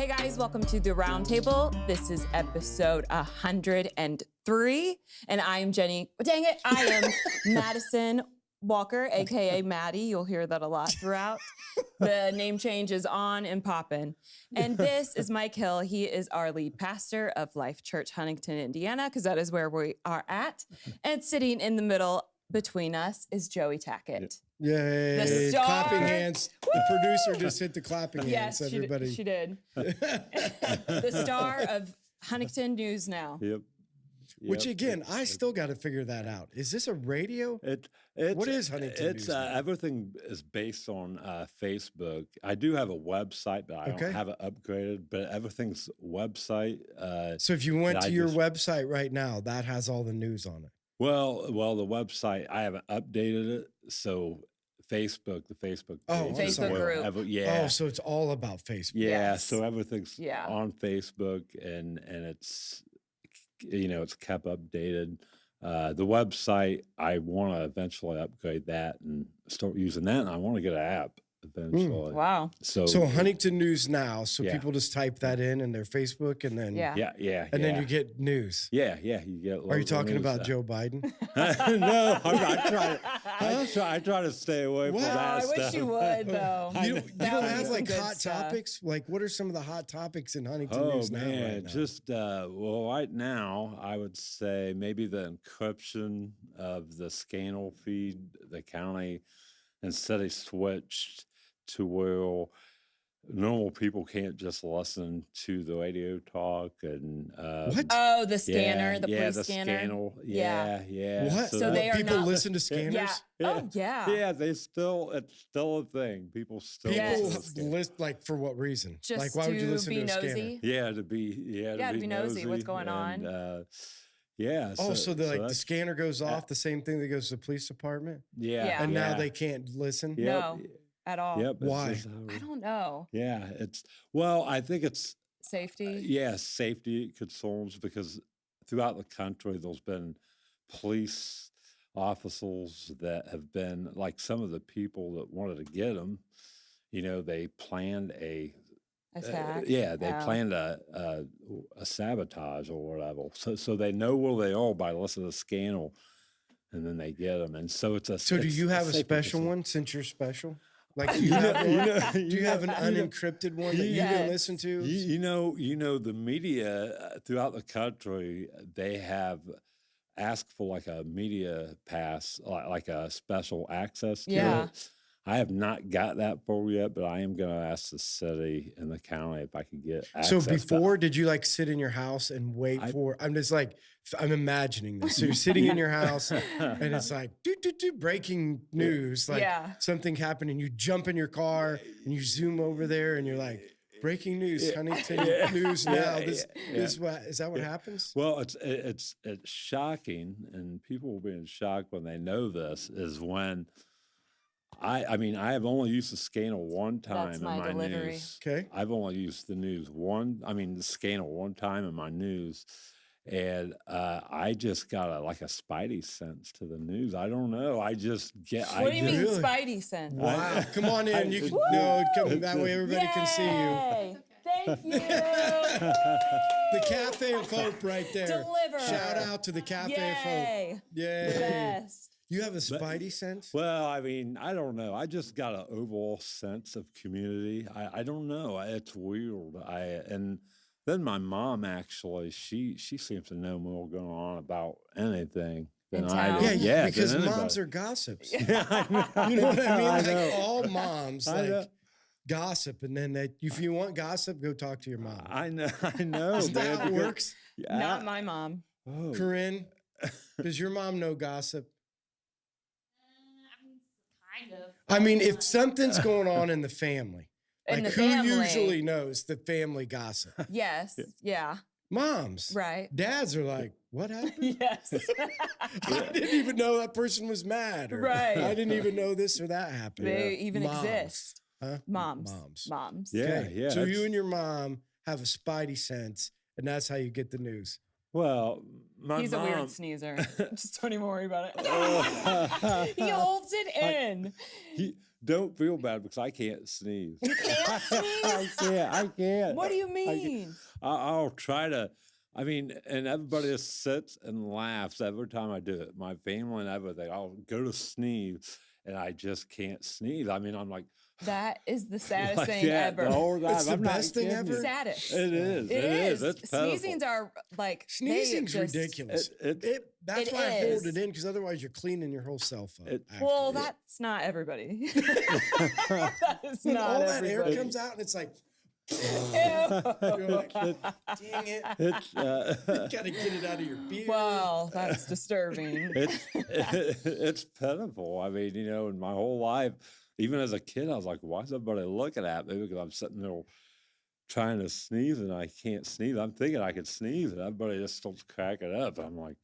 Hey guys, welcome to the RoundTable. This is episode 103, and I am Jenny. Dang it, I am Madison Walker, aka Maddie. You'll hear that a lot throughout. The name change is on and poppin'. And this is Mike Hill. He is our lead pastor of Life Church, Huntington, Indiana, because that is where we are at. And sitting in the middle between us is Joey Tackett. Yay! The star. Clapping hands. Woo! The producer just hit the clapping hands. Yes, Everybody. she did. The star of Huntington News Now. Yep. Which again, I still got to figure that out. Is this a radio? What is Huntington News Now? Everything is based on Facebook. I do have a website, but I don't have it upgraded. But everything's website. So if you went to your website right now, that has all the news on it. Well, the website, I haven't updated it. So Facebook, the Facebook page, Facebook group. Yeah. Oh, so it's all about Facebook. Yeah. Yes. So everything's on Facebook, and it's, it's kept updated. The website, I want to eventually upgrade that and start using that. And I want to get an app eventually. Wow. So Huntington News Now. So people just type that in their Facebook, and then and then you get news. Yeah. You get. Are you talking about Joe Biden? No, I try to stay away from that I stuff. wish you would, though. You don't have like hot topics? Like, what are some of the hot topics in Huntington News Now? Right now? Just right now, I would say maybe the encryption of the scandal feed. The county and city switched to where normal people can't just listen to the radio talk and what? Oh, the scanner, the police the scanner. Yeah. What? So they are people not listen to scanners? Yeah. Oh, yeah. Yeah, it's still a thing. People still list, like, for what reason? Just like, why would you listen to a nosy? scanner? Yeah, to be nosy. What's going on? Yeah. So the scanner goes off, the same thing that goes to the police department? Yeah. And now they can't listen? Yep. No, at all. Yep. Why? I don't know. Yeah. I think it's safety. Safety concerns, because throughout the country, there's been police officers that have been, like, some of the people that wanted to get them, they planned a attack. They planned a sabotage or whatever. So they know where they are by listening to the scandal, and then they get them. And so it's a. So do you have a special one since you're special? Like, do you have an unencrypted one that you can listen to? The media throughout the country, they have asked for like a media pass, like a special access to it. I have not got that for yet, but I am going to ask the city and the county if I could get access. So before, did you like sit in your house and wait for? I'm just like, I'm imagining this. So you're sitting in your house, and it's like breaking news, like something happened, and you jump in your car and you zoom over there, and you're like, breaking news, Huntington News Now. Is that what happens? Well, it's shocking, and people will be in shock when they know this. Is when. I have only used the scanner one time in my news. Okay. I've only used the scanner one time in my news. And I just got a spidey sense to the news. I don't know. I just get. What do you mean, spidey sense? Wow! Come on in. You can come that way. Everybody can see you. Thank you. The Cafe of Hope, right there. Deliver. Shout out to the Cafe of Hope. Yay! The best. You have a spidey sense? Well, I don't know. I just got an overall sense of community. I don't know. It's weird. And then my mom, actually, she seems to know more going on about anything than I do. Yeah, because moms are gossips. Yeah, I know. You know what I mean? Like, all moms gossip, and then if you want gossip, go talk to your mom. I know. Is that how it works? Yeah. Not my mom. Oh. Corinne, does your mom know gossip? Kind of. I mean, if something's going on in the family, who usually knows the family gossip? Yes. Yeah. Moms. Right. Dads are like, what happened? Yes. I didn't even know that person was mad. Or, right. I didn't even know this or that happened. They even Moms. exist. Huh? Moms. Yeah, Okay. yeah. So you and your mom have a spidey sense, and that's how you get the news. Well, He's a weird sneezer. Just don't even worry about it. He holds it in. don't feel bad because I can't sneeze. You can't sneeze? I can't. What do you mean? I'll try to. I mean, and everybody just sits and laughs every time I do it. My family and everything. I'll go to sneeze, and I just can't sneeze. I mean, I'm like, that is the saddest like thing ever. The whole time. It's the best thing ever. Saddest. It is. It is. It's Sneezings are like sneezing's ridiculous. That's why I hold it in, because otherwise you're cleaning your whole self up. Well, that's not everybody. That is not all everybody. that air comes out, and it's like. You're like, dang it. You gotta get it out of your beard. Wow, that's disturbing. It's pitiful. I mean, you know, in my whole life, even as a kid, I was like, why is everybody looking at me? Because I'm sitting there trying to sneeze and I can't sneeze. I'm thinking I could sneeze and everybody just starts cracking up. I'm like,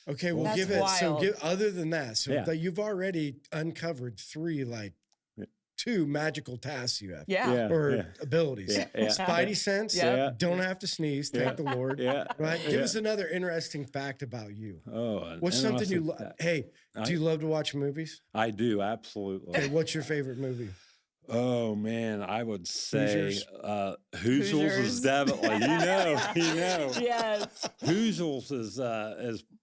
okay, well, that's give it. wild. So other than that, so you've already uncovered 3 2 magical tasks you have, or abilities. Spidey sense, don't have to sneeze, thank the Lord. Right? Give us another interesting fact about you. What's something you love? Hey, do you love to watch movies? I do, absolutely. Okay, what's your favorite movie? Oh man, I would say Hoosiers is definitely, you know. Yes. Hoosiers is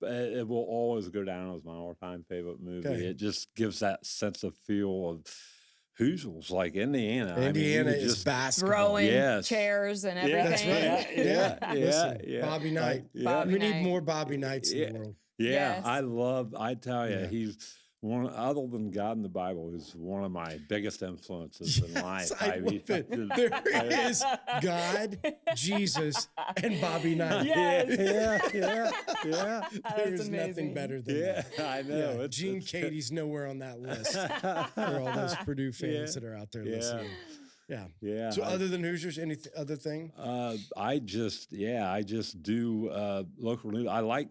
it will always go down as my all-time favorite movie. Okay. It just gives that sense of feel of Hoosiers, like Indiana. Indiana is basketball. Throwing chairs and everything. That's right. Listen, Bobby Knight. We need more Bobby Knights in the world. Yeah, I tell you, he's one, other than God in the Bible, is one of my biggest influences in life. There is God, Jesus, and Bobby Knight. There's nothing better than that. I know. Yeah, Gene Katie's nowhere on that list for all those Purdue fans that are out there listening. Yeah. So other than Hoosiers, any other thing? I just do local news. I like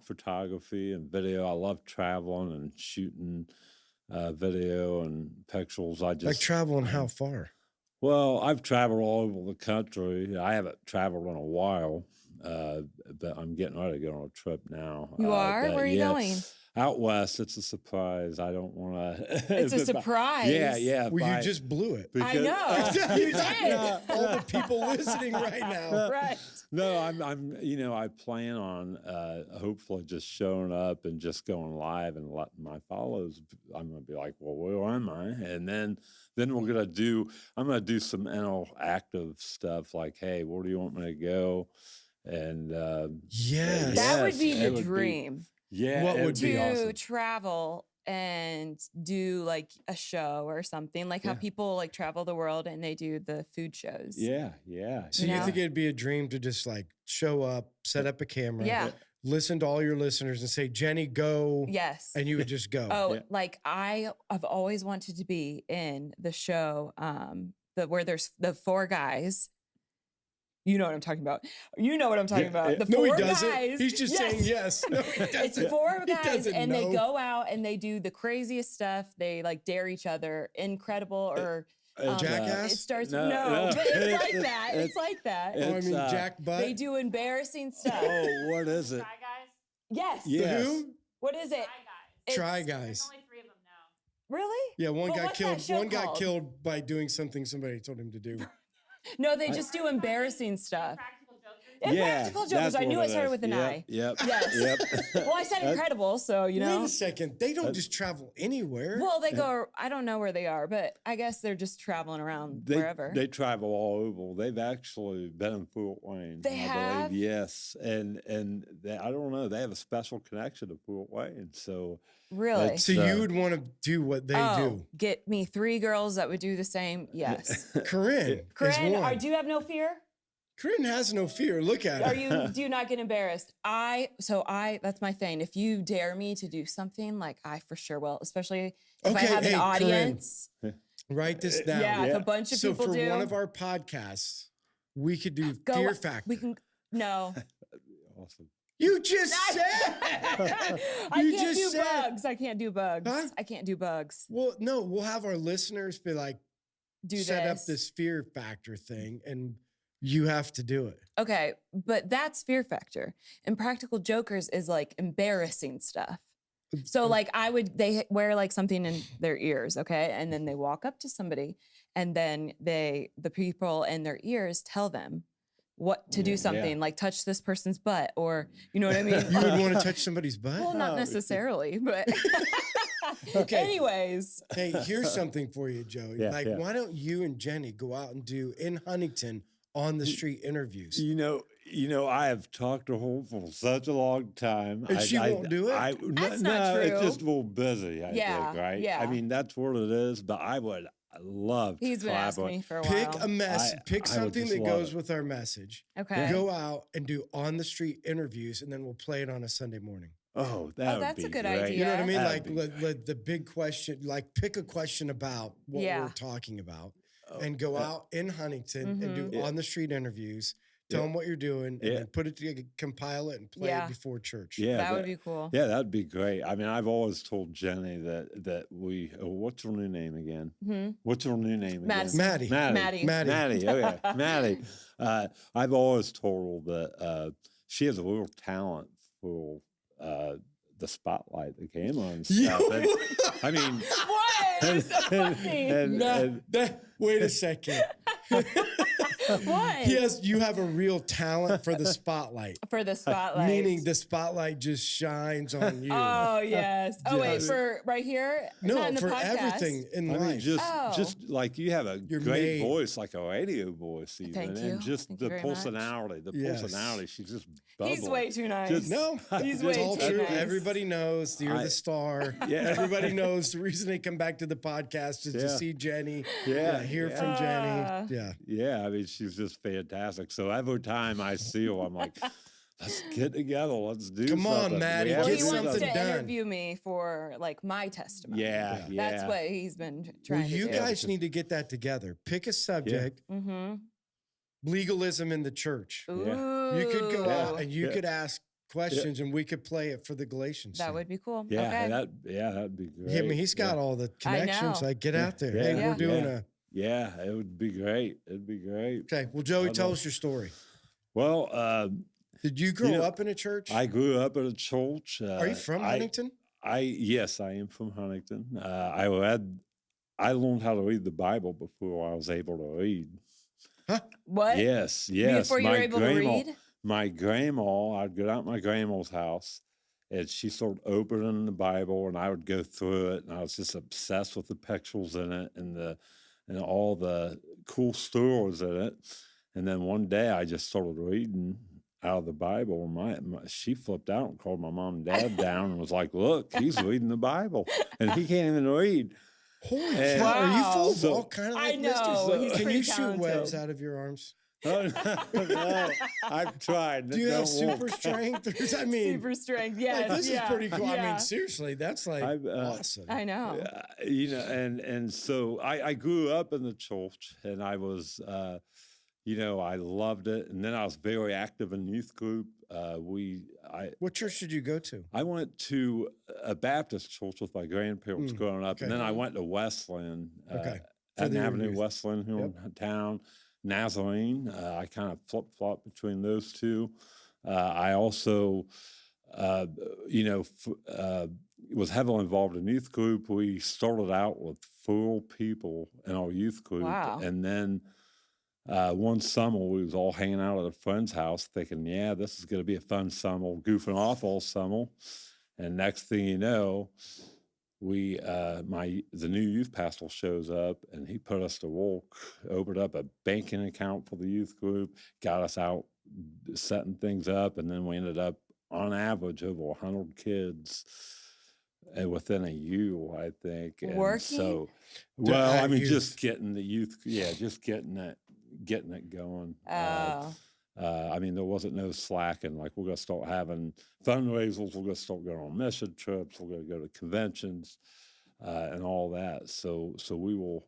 photography and video. I love traveling and shooting video and pictures. Like traveling how far? Well, I've traveled all over the country. I haven't traveled in a while, but I'm getting ready to go on a trip now. You are? Where are you going? Out west. It's a surprise. I don't want to. It's a surprise. Yeah. Well, you just blew it. I know. You did. All the people listening right now. Right. No, I plan on hopefully just showing up and just going live and letting my followers. I'm gonna be like, well, where am I? And then I'm gonna do some interactive stuff like, hey, where do you want me to go? And that would be the dream. What would be awesome? To travel and do like a show or something, like how people like travel the world and they do the food shows. Yeah. So you think it'd be a dream to just like show up, set up a camera, listen to all your listeners and say, Jenny, go. Yes. And you would just go. Like I've always wanted to be in the show where there's the 4 guys. You know what I'm talking about. The 4 guys. He's just saying yes. No, he doesn't. It's 4 guys, and they go out and they do the craziest stuff. They like dare each other. Incredible or Jackass. It starts no, but it's like that. It's like that. Jack Butt. They do embarrassing stuff. Oh, what is it? Try Guys. Yes. The who? What is it? Try Guys. There's only 3 of them now. Really? Yeah, one got killed by doing something somebody told him to do. No, they just do embarrassing stuff. Practical Jokers. Practical Jokers. I knew it started with an I. Yep. Yes. Well, I said incredible, so you know. Wait a second. They don't just travel anywhere. Well, they go. I don't know where they are, but I guess they're just traveling around wherever. They travel all over. They've actually been in Fort Wayne. They have. Believe. Yes, and I don't know. They have a special connection to Fort Wayne. So really, so you would want to do what they do. Get me 3 girls that would do the same. Yes. Corinne, do you have no fear? Corinne has no fear. Look at her. Do you not get embarrassed? That's my thing. If you dare me to do something, like I for sure will, especially if I have an audience. Corinne, write this down. Yeah, if a bunch of people do. So for one of our podcasts, we could do Fear Factor. We can, no. Awesome. You just said. Bugs. I can't do bugs. Huh? I can't do bugs. Well, no, we'll have our listeners be like, set up this Fear Factor thing and you have to do it. Okay, but that's Fear Factor. And Practical Jokers is like embarrassing stuff. So like they wear like something in their ears, okay? And then they walk up to somebody and then the people in their ears tell them what to do something, like touch this person's butt or, you know what I mean? You would want to touch somebody's butt? Well, not necessarily, but okay. Anyways. Hey, here's something for you, Joey. Why don't you and Jenny go out and do in Huntington on the street interviews? You know, I have talked to her for such a long time. And she won't do it? That's not true. It's just a little busy, I think, right? Yeah. I mean, that's what it is, but I love to He's been asking me for a while. Pick a message. Pick something that goes with our message. Okay. Go out and do on the street interviews, and then we'll play it on a Sunday morning. Oh, that's a good great. idea. You know what I mean? Like the big question, like pick a question about what we're talking about and go out in Huntington and do on the street interviews. Tell them what you're doing and then put it together, compile it and play it before church. Yeah, that would be cool. Yeah, that'd be great. I mean, I've always told Jenny that we, what's her new name again? What's her new name again? Maddie. Okay, Maddie. I've always told her that she has a real talent for the spotlight, the camera and stuff. And, I mean, what? So funny. Wait a second. What? You have a real talent for the spotlight. For the spotlight. Meaning the spotlight just shines on you. Oh, yes. Oh, wait, for right here? No, Not in the for podcast? everything in life. Just like you have a great voice, like a radio voice even. Thank you. And just Thank you the very personality. much. The personality, she's just bubbling. He's way too nice. He's way all too true. nice. Everybody knows you're the star. Yeah. Everybody knows the reason they come back to the podcast is to see Jenny. Hear from Jenny. Yeah, I mean, she's just fantastic. So every time I see her, I'm like, let's get together. Let's do something. Come on, Maddie. Well, Get he wants something to done. interview me for like my testimony. Yeah. That's what he's been trying to do. You guys need to get that together. Pick a subject. Legalism in the church. Ooh. You could go out and you could ask questions and we could play it for the Galatians. That would be cool. Yeah, okay. that'd be great. Yeah, I mean, he's got all the connections. Like, get out there. Hey, we're doing a... Yeah, it would be great. It'd be great. Okay, well, Joey, tell us your story. Well, did you grow up in a church? I grew up in a church. Are you from Huntington? Yes, I am from Huntington. I learned how to read the Bible before I was able to read. Huh? What? Yes. Before you were able to read? My grandma, I'd go out to my grandma's house, and she started opening the Bible, and I would go through it, and I was just obsessed with the pictures in it and all the cool stories in it. And then one day I just started reading out of the Bible, and she flipped out and called my mom and dad down and was like, "Look, he's reading the Bible, and he can't even read." Holy cow! Are you full of all kind of? I know. He's can you talented. shoot webs out of your arms? Oh, no. I've tried. Do you have super strength? I mean, super strength. Yes. This is pretty cool. Yeah. I mean, seriously, that's like awesome. I know. And so I grew up in the church, and I was, I loved it. And then I was very active in youth group. What church did you go to? I went to a Baptist church with my grandparents growing up, and then I went to Wesleyan, Avenue Wesleyan here in town. Nazarene. I kind of flip-flop between those two. I also, was heavily involved in youth group. We started out with 4 people in our youth group. Wow. And then one summer, we was all hanging out at a friend's house thinking, this is going to be a fun summer, goofing off all summer. And next thing you know, the new youth pastor shows up, and he put us to work, opened up a banking account for the youth group, got us out setting things up, and then we ended up on average over 100 kids within a year, I think. And working? So, just getting the youth, just getting it going. There wasn't no slacking. Like, we're going to start having fundraisers. We're going to start going on mission trips. We're going to go to conventions and all that. So we will,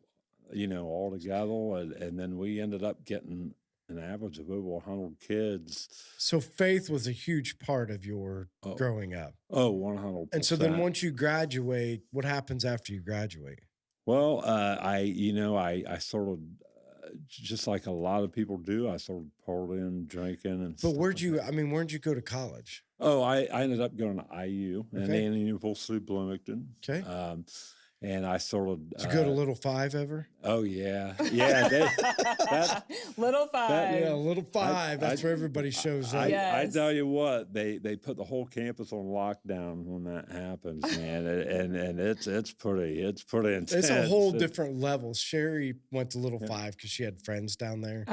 all together. And then we ended up getting an average of over 100 kids. So faith was a huge part of your growing up. Oh, 100%. And so then once you graduate, what happens after you graduate? Well, I sort of, just like a lot of people do, I started partying, drinking, and. But where'd you go to college? Oh, I ended up going to IU and then University of Bloomington. Okay. And I started. Did you go to Little Five ever? Oh yeah. Little Five. Little Five. That's where everybody shows up. I tell you what, they put the whole campus on lockdown when that happens, man, and it's pretty intense. It's a whole different level. Sherry went to Little Five because she had friends down there,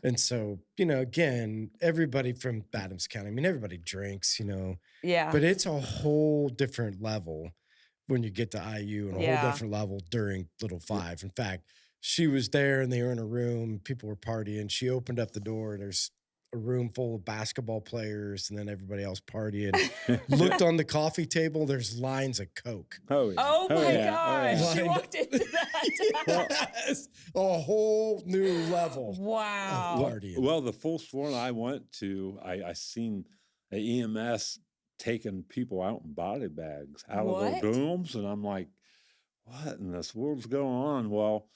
and so again, everybody from Adams County. I mean, everybody drinks, but it's a whole different level when you get to IU, and a whole different level during Little Five. In fact, she was there and they were in a room, people were partying. She opened up the door and there's a room full of basketball players and then everybody else partying. Looked on the coffee table, there's lines of Coke. Oh my gosh. She walked into that. Yes. A whole new level. Wow. Of partying. Well, the first one I went to, I seen the EMS taking people out in body bags out of their dorms, and I'm like, what in this world's going on? Well,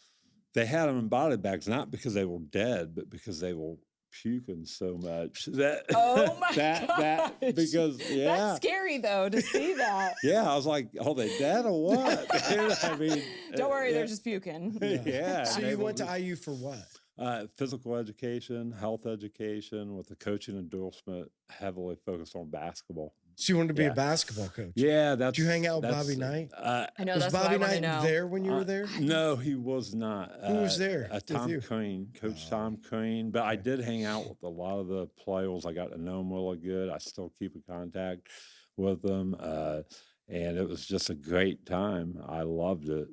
they had them in body bags not because they were dead, but because they were puking so much that gosh. Because that's scary though to see that. Yeah, I was like, oh, they dead or what? I mean, don't worry, they're just puking. Yeah. So you went to IU for what? Physical education, health education, with a coaching endorsement heavily focused on basketball. So you wanted to be a basketball coach? Yeah, Did you hang out with Bobby Knight? I know. Was that's Bobby what I Knight there when you were there? No, he was not. Who was there? Tom Crane, Coach Tom Crane. But I did hang out with a lot of the players. I got to know them really good. I still keep in contact with them, and it was just a great time. I loved it.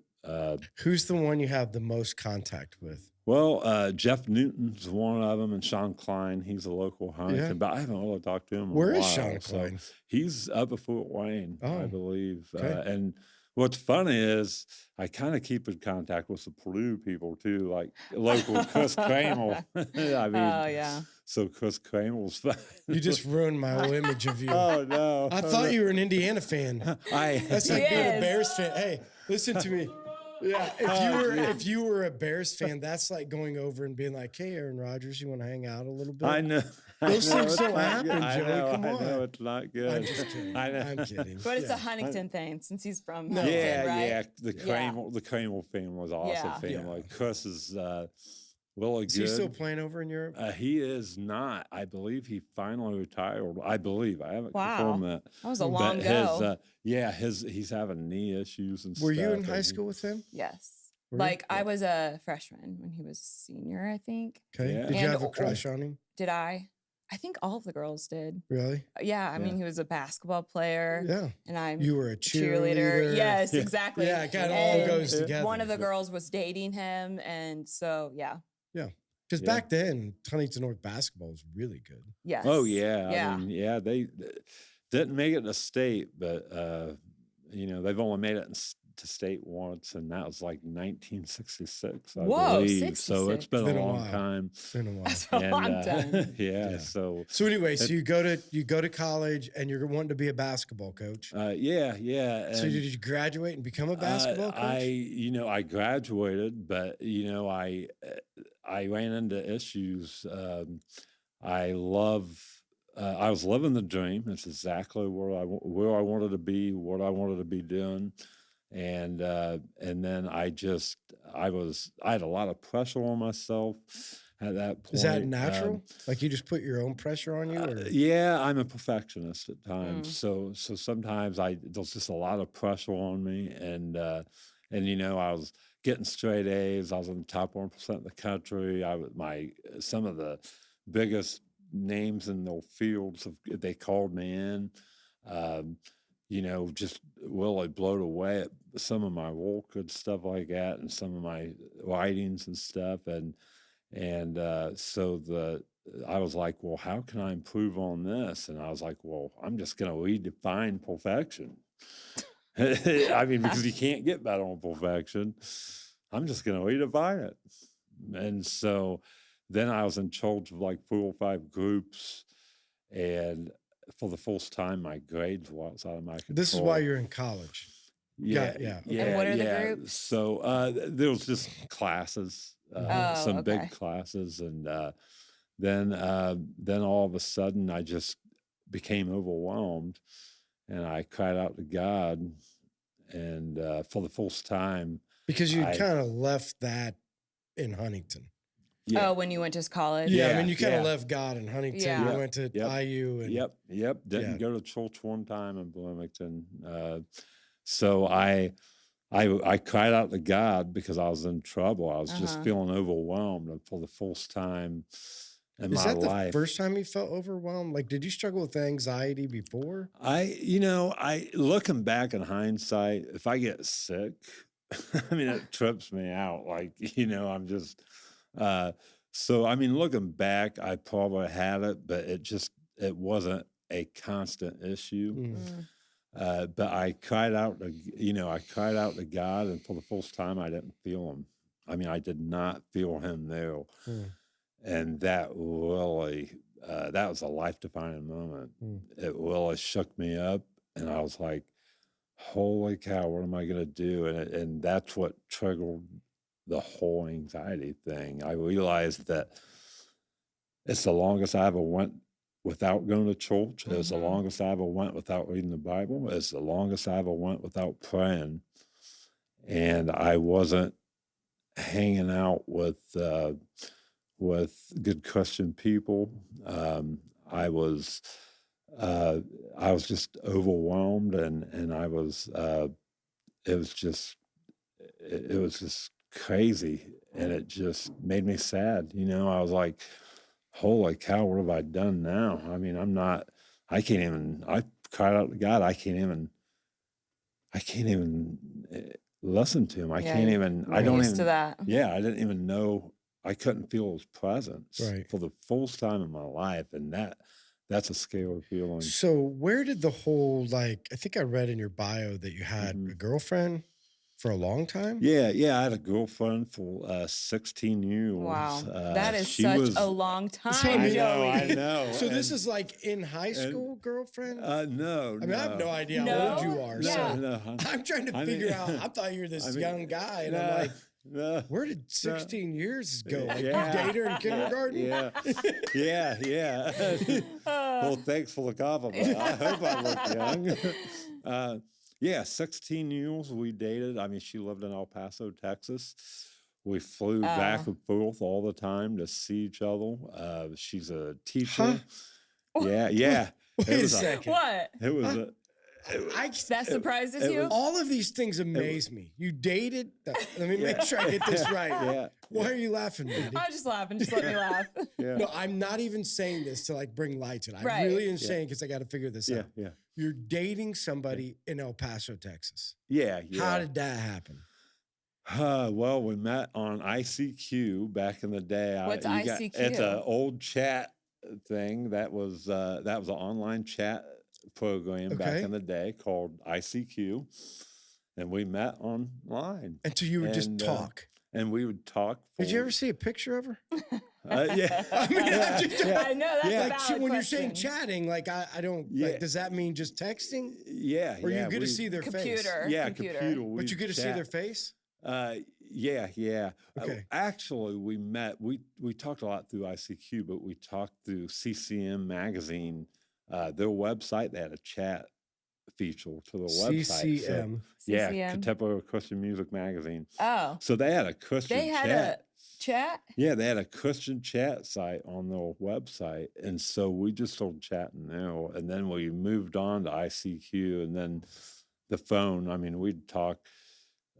Who's the one you have the most contact with? Well, Jeff Newton's one of them, and Sean Klein. He's a local Huntington, but I haven't really talked to him. Where is Sean Klein? So he's up at Fort Wayne, I believe. Okay. And what's funny is I kind of keep in contact with the Purdue people too, like local Chris Kramer. I mean, so Chris Kramer's fun. You just ruined my whole image of you. Oh no! I thought you were an Indiana fan. That's like being a Bears fan. Hey, listen to me. Yeah, if you were a Bears fan, that's like going over and being like, "Hey, Aaron Rodgers, you want to hang out a little bit?" I know. Those things don't happen, Joey. Come on. I know it's not good. I'm just kidding. I'm kidding. But it's a Huntington thing since he's from Yeah, Huntington, right? yeah. The Kramer family was awesome family. Chris is really good. Is he still playing over in Europe? He is not. I believe he finally retired. I believe. I haven't confirmed that. That was a long go. He's having knee issues and stuff. Were you in high school with him? Yes. Like I was a freshman when he was a senior, I think. Okay. Yeah. Did you have a crush on him? Did I? I think all of the girls did. Really? Yeah. I mean, he was a basketball player. Yeah. And you were a cheerleader. Yes, exactly. Yeah, it kind of all goes together. One of the girls was dating him. And so, yeah. Yeah. Because back then, Huntington North basketball was really good. Yes. Oh, yeah. Yeah. I mean, they didn't make it to state, but, they've only made it to state once, and that was like 1966, I believe. 66. So it's been a long time. It's been a while. That's a long time. Yeah. So anyway, so you go to college, and you're wanting to be a basketball coach. Yeah. And so did you graduate and become a basketball coach? I graduated, but I ran into issues. I was living the dream. It's exactly where I wanted to be, what I wanted to be doing. And then I had a lot of pressure on myself at that point. Is that natural? Like you just put your own pressure on you? Or? Yeah, I'm a perfectionist at times. So sometimes there's just a lot of pressure on me. And I was getting straight A's. I was in the top 1% of the country. Some of the biggest names in their fields, they called me in. Just really blown away at some of my work and stuff like that, and some of my writings and stuff. So I was like, well, how can I improve on this? And I was like, well, I'm just going to redefine perfection. I mean, because you can't get better on perfection. I'm just going to redefine it. And so then I was in charge of like 4 or 5 groups, and for the first time, my grades were outside of my control. This is why you're in college. Yeah. And what are the groups? So there was just classes. some big classes. And then all of a sudden I just became overwhelmed, and I cried out to God. And for the first time, because you kind of left that in Huntington. Yeah. Oh, when you went to college? Yeah, I mean, you kind of left God in Huntington. Yeah. You went to IU. And, Didn't go to church one time in Bloomington. So I cried out to God because I was in trouble. I was just feeling overwhelmed. And for the first time in my life. Is that the first time you felt overwhelmed? Like, did you struggle with anxiety before? I looking back in hindsight, if I get sick, I mean, it trips me out. Like, I'm just, so, I mean, looking back, I probably had it, but it wasn't a constant issue. But I cried out to God, and for the first time, I didn't feel him. I mean, I did not feel him there. And that really, that was a life-defining moment. It really shook me up, and I was like, holy cow, what am I going to do? And that's what triggered the whole anxiety thing. I realized that it's the longest I ever went without going to church. It was the longest I ever went without reading the Bible. It's the longest I ever went without praying. And I wasn't hanging out with good Christian people. I was just overwhelmed, and I was, it was just crazy, and it just made me sad. I was like, holy cow, what have I done now? I mean, I cried out to God. I can't even listen to him. I don't even, to that. Yeah, I didn't even know. I couldn't feel his presence for the first time in my life. And that's a scary feeling. So where did the whole, I think I read in your bio that you had a girlfriend for a long time? Yeah. I had a girlfriend for 16 years. Wow. That is such a long time, Joey. I know. So this is in high school girlfriend? No. I mean, I have no idea how old you are. Yeah. So I'm trying to figure out. I thought you were this young guy, and I'm like, where did 16 years go? You dated her in kindergarten? Yeah. Well, thanks for the compliment. I hope I look young. 16 years we dated. I mean, she lived in El Paso, Texas. We flew back and forth all the time to see each other. She's a teacher. Huh? Yeah. Wait a second. What? It was that surprises you? All of these things amaze me. You dated. Let me make sure I get this right. Yeah. Why are you laughing, Maddie? I'm just laughing. Just let me laugh. No, I'm not even saying this to bring light to it. I really am saying because I got to figure this out. Yeah. You're dating somebody in El Paso, Texas. Yeah. How did that happen? Well, we met on ICQ back in the day. What's ICQ? It's an old chat thing that was an online chat program back in the day called ICQ, and we met online. And so you would just talk. And we would talk. Did you ever see a picture of her? Yeah. I mean, I know that's a valid when question. you're saying chatting, I don't. does that mean just texting? Yeah. Or you get to see their face? Yeah, computer. But you get to see their face? Yeah. Okay. Actually, we met. We talked a lot through ICQ, but we talked through CCM magazine. Their website, they had a chat feature to the website. CCM. Yeah, Contemporary Christian Music Magazine. Oh. So they had a Christian chat. They had a chat? Yeah, they had a Christian chat site on their website. And so we just started chatting there. And then we moved on to ICQ, and then the phone. I mean, we'd talk,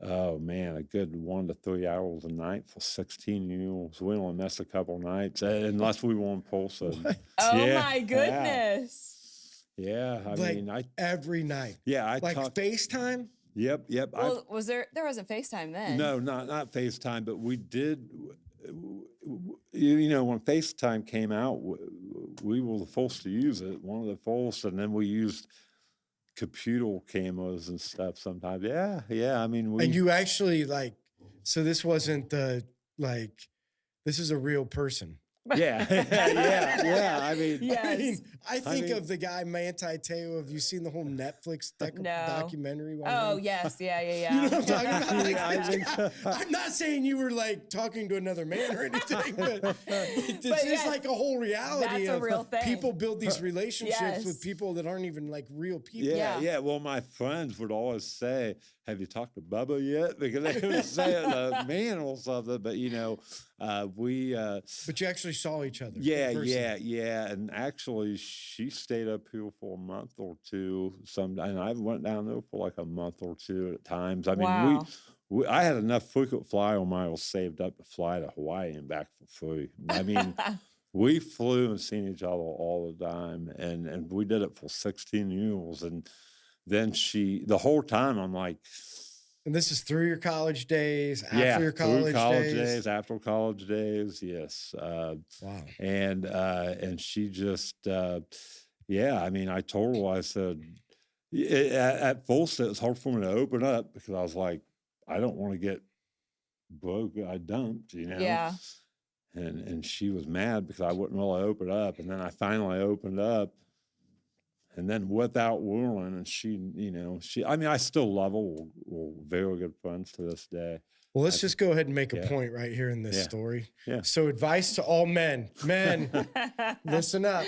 oh man, a good 1 to 3 hours a night for 16 years. We only missed a couple nights, unless we were in person. Oh my goodness. Yeah, I mean, every night. Yeah, I talked FaceTime. Yep. Well, there wasn't FaceTime then? No, not FaceTime, but we did. When FaceTime came out, we were the first to use it. One of the first, and then we used computer cameras and stuff sometimes. Yeah. I mean, and you actually so this wasn't this is a real person. Yeah. I mean, Yes. I think of the guy Manti Te'o. Have you seen the whole Netflix documentary? Oh, yes. Yeah. You know what I'm talking about? Like, I think so. I'm not saying you were like talking to another man or anything, but this is like a whole reality. That's a real thing. People build these relationships with people that aren't even like real people. Yeah. Well, my friends would always say, "Have you talked to Bubba yet?" Because they would say it to me or something. But we. But you actually saw each other. Yeah. And actually, she stayed up here for a month or two. And I went down there for like a month or two at times. I mean, I had enough frequent flyer miles saved up to fly to Hawaii and back for free. I mean, we flew and seen each other all the time, and we did it for 16 years. And then the whole time, I'm like. And this is through your college days, after your college days? After college days, yes. Wow. And she just, I mean, I told her, I said, at first it was hard for me to open up because I was like, I don't want to get broke. I dumped, Yeah. And she was mad because I wouldn't really open up. And then I finally opened up. And then without warning, and she, I still love her. We're very good friends to this day. Well, let's just go ahead and make a point right here in this story. Yeah. So advice to all men. Men, listen up.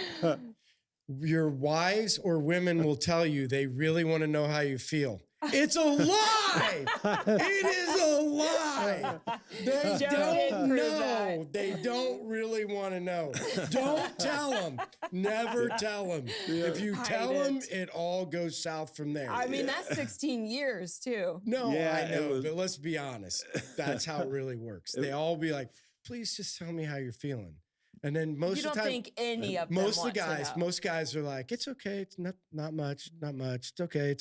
Your wives or women will tell you they really want to know how you feel. It's a lie. It is a lie. They don't know. They don't really want to know. Don't tell them. Never tell them. If you tell them, it all goes south from there. I mean, that's 16 years too. No, I know, but let's be honest. That's how it really works. They all be like, please just tell me how you're feeling. And then most of the time, think any of them most guys are like, it's okay, it's not much. It's okay.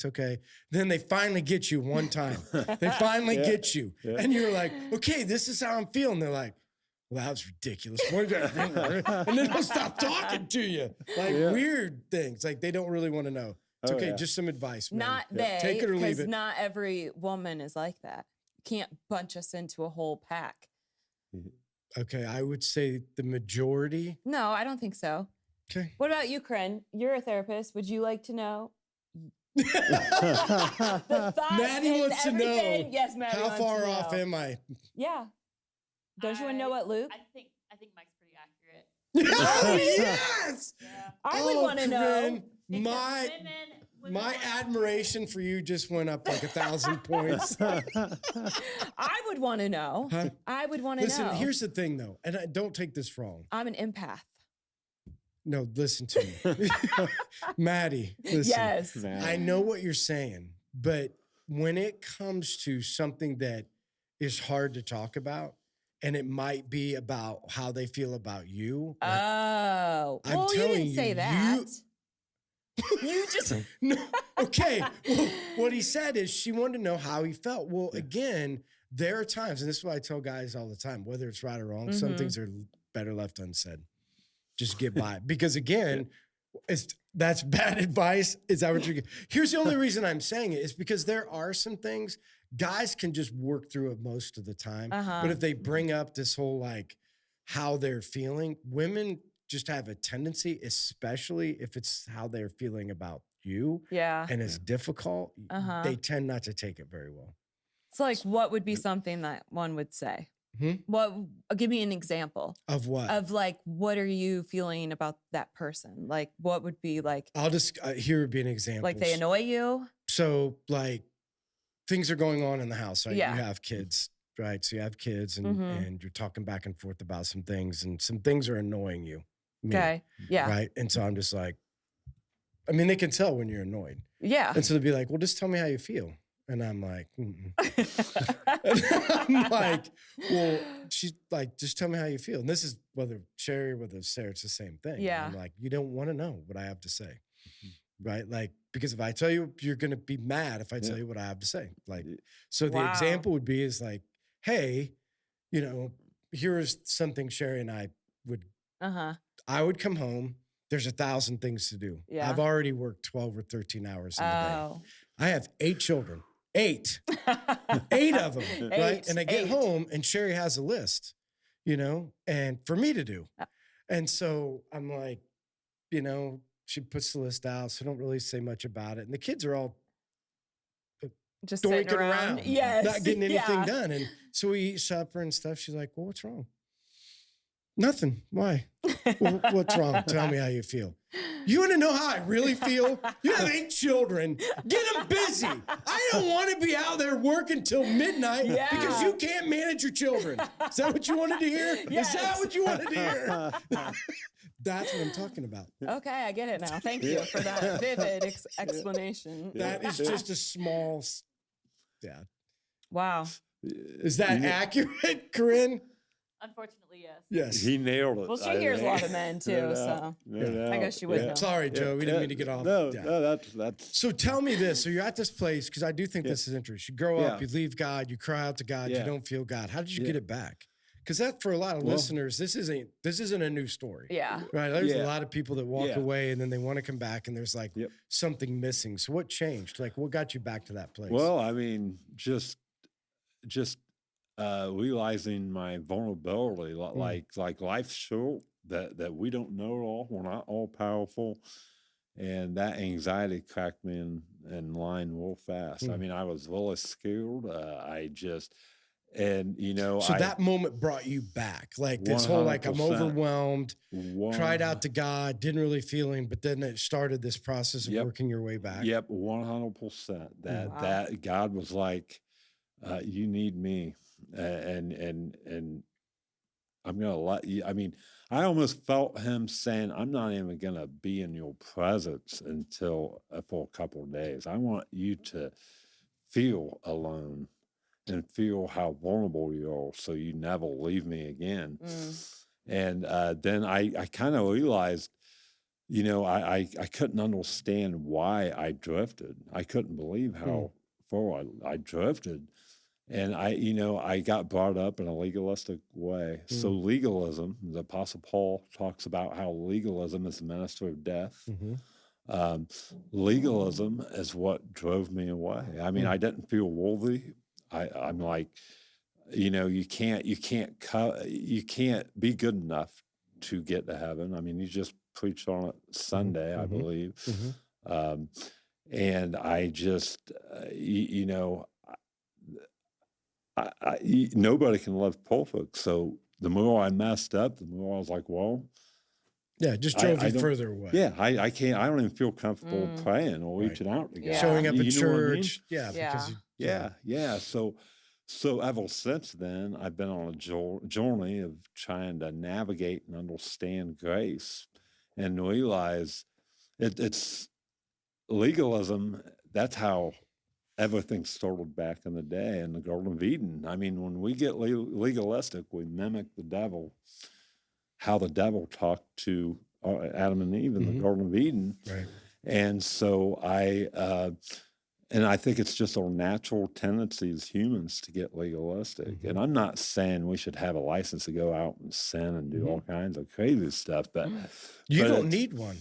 Then they finally get you one time. They finally get you, and you're like, okay, this is how I'm feeling. They're like, well, that was ridiculous. And then they'll stop talking to you, like weird things. Like they don't really want to know. It's okay, just some advice, man. Not they, take it or leave it. Not every woman is like that. You can't bunch us into a whole pack. Okay, I would say the majority. No, I don't think so. Okay. What about you, Corinne? You're a therapist. Would you like to know? Maddie wants to know. Yes, Maddie how wants far to know. off am I? Yeah. Don't you want to know what, Luke? I think Mike's pretty accurate. Oh, yes! Yeah. I would want to know. My admiration for you just went up like 1,000 points. I would want to know. Huh? I would want to know. Listen, here's the thing, though, and don't take this wrong. I'm an empath. No, listen to me. Maddie, listen. Yes. I know what you're saying, but when it comes to something that is hard to talk about, and it might be about how they feel about you. Oh. Well, you didn't say that. You just no. Okay. Well, what he said is she wanted to know how he felt. Well, again, there are times, and this is what I tell guys all the time, whether it's right or wrong, some things are better left unsaid. Just get by. Because again, that's bad advice. Is that what you're getting? Here's the only reason I'm saying it is because there are some things guys can just work through it most of the time. But if they bring up this whole like how they're feeling, women just have a tendency, especially if it's how they're feeling about you and it's difficult, they tend not to take it very well. So like what would be something that one would say? Give me an example. Of what? Of like, what are you feeling about that person? Like what would be like? I'll just, here would be an example. Like they annoy you? So like things are going on in the house, right? You have kids. Right. So you have kids and you're talking back and forth about some things and some things are annoying you. Okay. Yeah. Right. And so I'm just like, I mean, they can tell when you're annoyed. Yeah. And so they'll be like, well, just tell me how you feel. And I'm like, I'm like, well, she's like, just tell me how you feel. And this is whether Sherry or whether Sarah, it's the same thing. Yeah. I'm like, you don't want to know what I have to say. Right. Like, because if I tell you, you're going to be mad if I tell you what I have to say. Like, so the example would be is like, hey, here's something Sherry and I would, I would come home. There's 1,000 things to do. Yeah. I've already worked 12 or 13 hours in the day. I have 8 children. 8. 8 of them, right? And I get home and Sherry has a list, and for me to do. And so I'm like, she puts the list out, so don't really say much about it. And the kids are all just doinking sitting around. Yes. Not getting anything done. And so we eat supper and stuff. She's like, well, what's wrong? Nothing. Why? Well, what's wrong? Tell me how you feel. You want to know how I really feel? You have 8 children. Get them busy. I don't want to be out there working till midnight because you can't manage your children. Is that what you wanted to hear? Yes. Is that what you wanted to hear? That's what I'm talking about. Okay, I get it now. Thank you for that vivid explanation. That is just a small... Yeah. Wow. Is that accurate, Corinne? Unfortunately, yes. Yes. He nailed it. Well, she hears a lot of men too, so I guess she would know. Sorry, Joe. We didn't mean to get off. No, that's. So tell me this. So you're at this place, because I do think this is interesting. You grow up, you leave God, you cry out to God, you don't feel God. How did you get it back? Because that, for a lot of listeners, this isn't a new story. Yeah. Right. There's a lot of people that walk away and then they want to come back and there's like something missing. So what changed? Like, what got you back to that place? Well, I mean, just realizing my vulnerability, like life's short, that we don't know it all. We're not all powerful. And that anxiety cracked me in line real fast. I mean, I was really scared. So that moment brought you back, like this whole, like, I'm overwhelmed, cried out to God, didn't really feel him, but then it started this process of working your way back. Yep. 100%. That God was like, you need me. And I'm going to let you, I mean, I almost felt him saying, I'm not even going to be in your presence until for a couple of days. I want you to feel alone and feel how vulnerable you are so you never leave me again. And then I kind of realized, I couldn't understand why I drifted. I couldn't believe how far I drifted. And I got brought up in a legalistic way. So legalism, the Apostle Paul talks about how legalism is the ministry of death. Legalism is what drove me away. I mean, I didn't feel worthy. I'm like, you can't be good enough to get to heaven. I mean, you just preached on it Sunday, I believe. And I just, nobody can live perfect. So the more I messed up, the more I was like, well, it just drove you further away. Yeah, I can't. I don't even feel comfortable praying or reaching out to God. Showing up at church. So ever since then, I've been on a journey of trying to navigate and understand grace, and realize it's legalism. That's how everything started back in the day in the Garden of Eden. I mean, when we get legalistic, we mimic the devil. How the devil talked to Adam and Eve in the Garden of Eden. Right. And so I think it's just our natural tendency as humans to get legalistic. And I'm not saying we should have a license to go out and sin and do all kinds of crazy stuff, but you don't need one.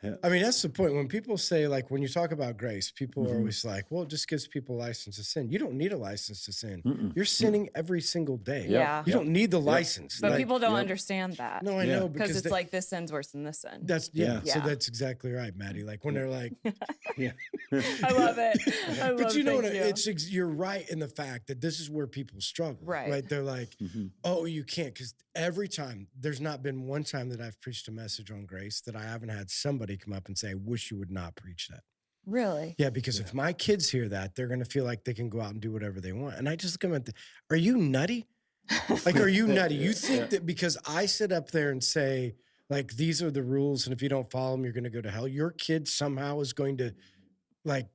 Yeah. I mean, that's the point. When people say, like, when you talk about grace, people are always like, well, it just gives people a license to sin. You don't need a license to sin. You're sinning every single day. Yeah. You don't need the license. But people don't understand that. No, I know. Because it's like this sin's worse than this sin. So that's exactly right, Maddie. Like when they're like, I love it. But you know what? You're right in the fact that this is where people struggle. Right. They're like, oh, you can't. Because every time, there's not been one time that I've preached a message on grace that I haven't had somebody come up and say, I wish you would not preach that. Really? Yeah, because if my kids hear that, they're going to feel like they can go out and do whatever they want. And I just come at are you nutty? Like, are you nutty? You think that because I sit up there and say, like, these are the rules, and if you don't follow them, you're going to go to hell, your kid somehow is going to, like,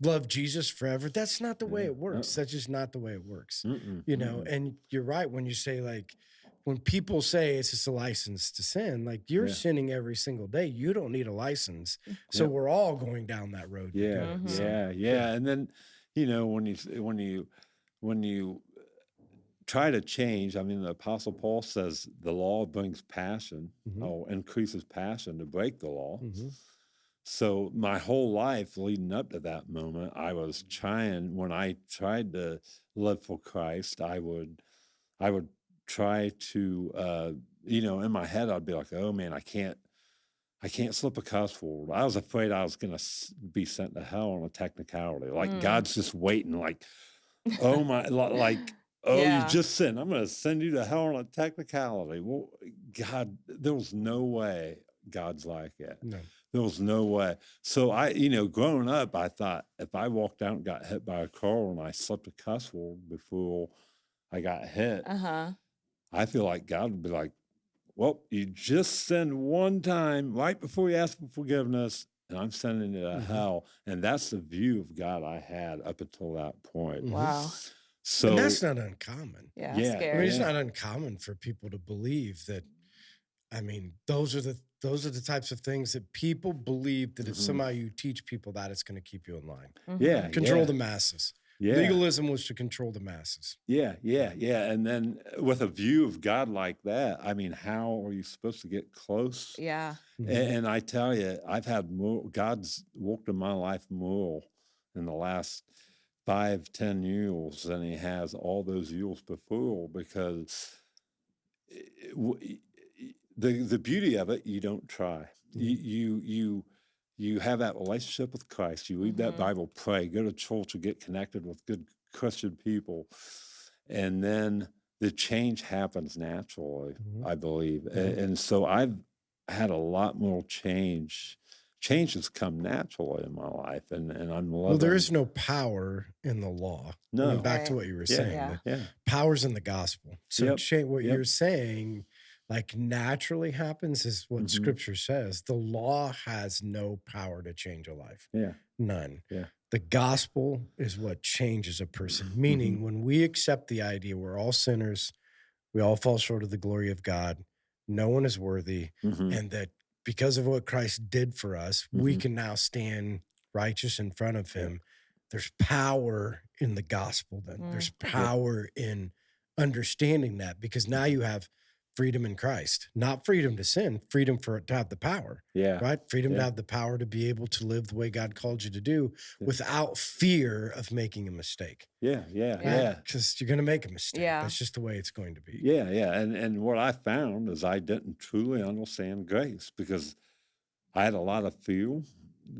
love Jesus forever? That's not the way it works. That's just not the way it works. And you're right when you say, like, when people say it's just a license to sin, like, you're sinning every single day. You don't need a license. So we're all going down that road. Yeah. And then, when you try to change, I mean, the Apostle Paul says the law brings passion or increases passion to break the law. So my whole life leading up to that moment, I was trying, when I tried to live for Christ, I would try to in my head, I'd be like, oh man, I can't slip a cuss word. I was afraid I was going to be sent to hell on a technicality. Like God's just waiting, like, oh my, like, oh, you just sinned. I'm going to send you to hell on a technicality. Well, God, there was no way God's like it. No. There was no way. So growing up, I thought if I walked out and got hit by a car and I slipped a cuss word before I got hit, I feel like God would be like, well, you just sinned one time right before you asked for forgiveness, and I'm sending you to hell. And that's the view of God I had up until that point. Wow. So and that's not uncommon. Yeah, scary. I mean, it's not uncommon for people to believe that. I mean, those are the types of things that people believe that if somehow you teach people that, it's going to keep you in line. Yeah, control the masses. Yeah. Legalism was to control the masses. Yeah. And then with a view of God like that, I mean, how are you supposed to get close? Yeah. And I tell you, I've had God's worked in my life more in the last 5-10 years than he has all those years before, because the beauty of it, you don't try. You have that relationship with Christ. You read that Bible, pray, go to church, or get connected with good Christian people, and then the change happens naturally, I believe. And so I've had a lot more change. Change has come naturally in my life, and I'm loving. Well, there is no power in the law. No. I mean, back to what you were saying. Power's in the gospel. So what you're saying, like, naturally happens is what Scripture says. The law has no power to change a life. Yeah. None. Yeah. The gospel is what changes a person. Meaning, when we accept the idea we're all sinners, we all fall short of the glory of God, no one is worthy, and that because of what Christ did for us, we can now stand righteous in front of him. There's power in the gospel then. There's power in understanding that, because now you have freedom in Christ, not freedom to sin, freedom to have the power, right? Freedom to have the power to be able to live the way God called you to do without fear of making a mistake. Yeah. Because you're going to make a mistake. That's just the way it's going to be. Yeah. And what I found is I didn't truly understand grace, because I had a lot of fear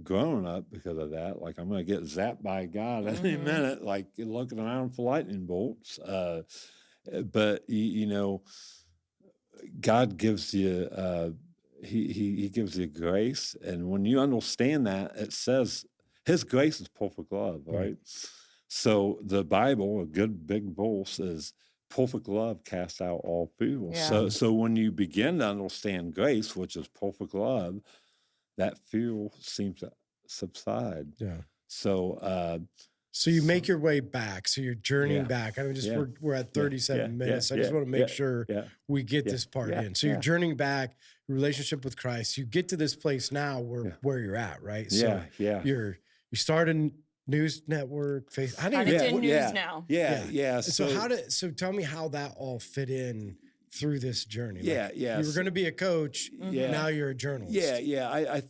growing up because of that. Like, I'm going to get zapped by God any minute, like looking around for lightning bolts. But God gives you, he gives you grace. And when you understand that, it says his grace is perfect love, right? So the Bible, a good big verse, is perfect love casts out all fear. So when you begin to understand grace, which is perfect love, that fear seems to subside. Yeah. So you make your way back. So you're journeying back. I mean, we're at 37 minutes. I just want to make sure we get this part in. So you're journeying back, relationship with Christ. You get to this place now where you're at, right? So you start a news network. I didn't even news now. Yeah. So tell me how that all fit in through this journey. You were going to be a coach. Now you're a journalist.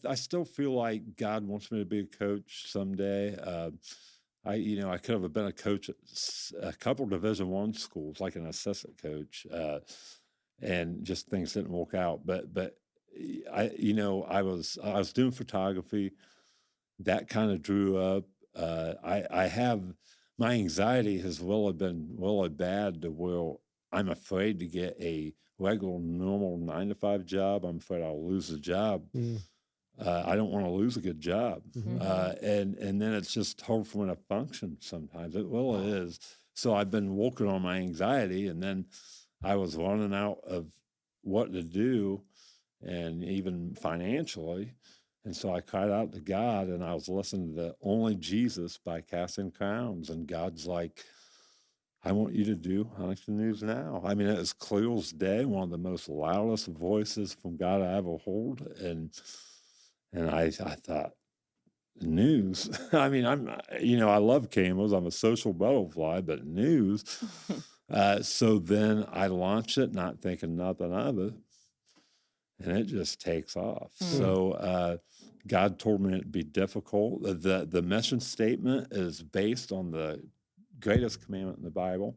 I still feel like God wants me to be a coach someday. I could have been a coach at a couple Division I schools, like an assistant coach, and just things didn't work out. But I was doing photography. That kind of drew up. I have, my anxiety has been really bad to where I'm afraid to get a regular, normal 9-to-5 job. I'm afraid I'll lose the job. I don't want to lose a good job. And then it's just hard for me to function sometimes. It is. So I've been working on my anxiety, and then I was running out of what to do, and even financially. And so I cried out to God, and I was listening to Only Jesus by Casting Crowns. And God's like, I want you to do Huntington News Now. I mean, it was clear as day, one of the most loudest voices from God I ever heard. And I thought, news? I mean, I love cameras. I'm a social butterfly, but news. So then I launched it, not thinking nothing of it. And it just takes off. So God told me it'd be difficult. The mission statement is based on the greatest commandment in the Bible.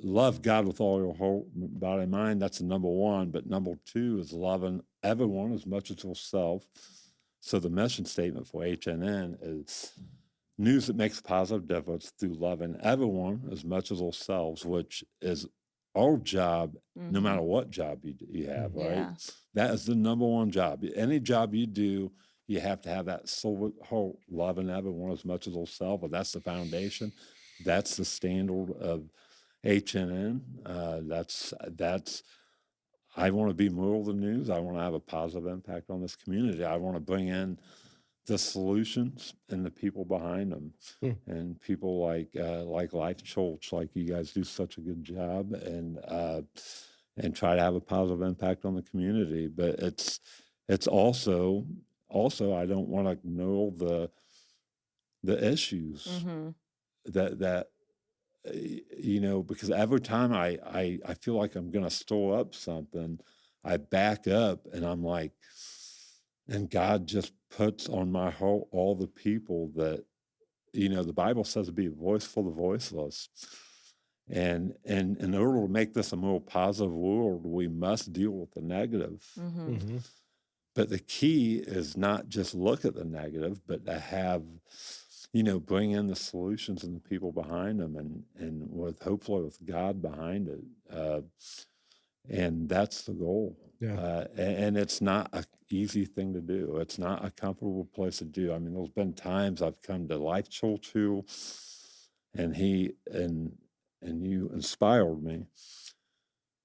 love God with all your whole body and mind. That's the number one. But number two is loving everyone as much as yourself. So the mission statement for HNN is news that makes a positive difference through loving everyone as much as ourselves, which is our job, no matter what job you have, right? Yeah. That is the number one job. Any job you do, you have to have that soul heart, loving everyone as much as ourselves. But that's the foundation. That's the standard of HNN. That's. I want to be more than news. I want to have a positive impact on this community. I want to bring in the solutions and the people behind them, and people like Life Church, like you guys do such a good job, and try to have a positive impact on the community. But it's also I don't want to ignore the issues that because every time I feel like I'm going to store up something, I back up and I'm like, and God just puts on my heart all the people that, the Bible says to be a voice for the voiceless. And in order to make this a more positive world, we must deal with the negative. But the key is not just look at the negative, but to have, bring in the solutions and the people behind them, and hopefully with God behind it. And that's the goal. Yeah. And it's not an easy thing to do. It's not a comfortable place to do. I mean, there's been times I've come to Life Church too, and you inspired me,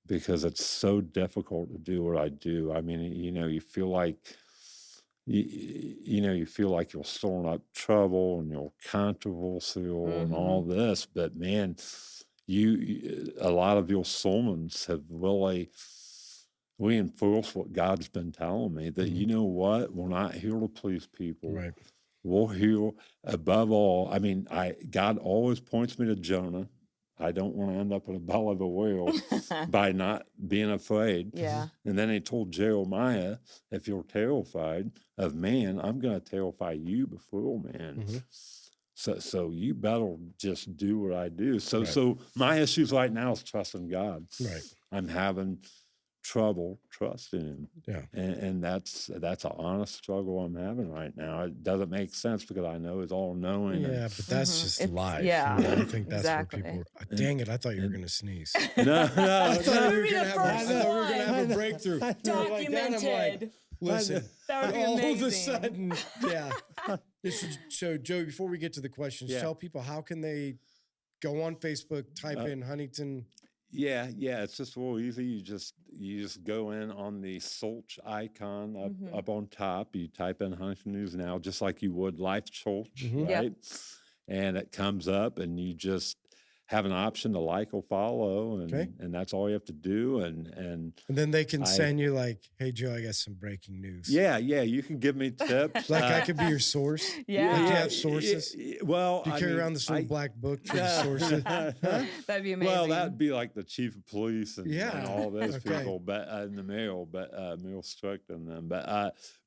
because it's so difficult to do what I do. I mean, you feel like you feel like you're storing up trouble and you're controversial and all this, but man, a lot of your sermons have really reinforced what God's been telling me, that you know what, we're not here to please people. Right. We're here above all. I mean, God always points me to Jonah. I don't want to end up in a belly of a whale by not being afraid. Yeah. And then he told Jeremiah, if you're terrified of man, I'm going to terrify you before man. So you better just do what I do. So my issues right now is trusting God. Right. I'm having trouble trusting him. Yeah. And that's an honest struggle I'm having right now. It doesn't make sense because I know he's all knowing. Yeah, but that's just life. Yeah. I think that's where people dang it, I thought you were gonna sneeze. No. I thought we were gonna have a breakthrough. Documented. Listen, that would be all amazing. of a sudden, yeah. So Joey, before we get to the questions, tell people, how can they go on Facebook, type in Huntington? Yeah, it's just real easy. You just go in on the search icon up on top. You type in Huntington News Now, just like you would Life Church, right? Yep. And it comes up, and you just have an option to like or follow, and that's all you have to do. And then they can send you like, hey Joe, I got some breaking news. Yeah, you can give me tips. Like I could be your source. Yeah. Like you have sources. Well, do you carry around this little black book for the sources? That'd be amazing. Well, that'd be like the chief of police and all those people, but in the mail, but mail strict in them. But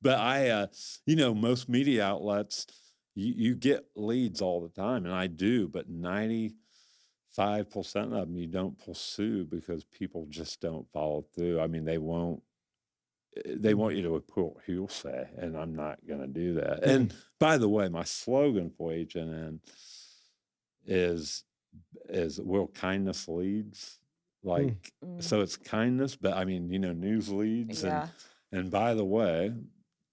I, most media outlets, you get leads all the time, and I do, but 95% of them you don't pursue because people just don't follow through. I mean, they want you to report hearsay, and I'm not going to do that. And by the way, my slogan for HNN is where kindness leads. Like, so it's kindness, but I mean, news leads. Yeah. And by the way,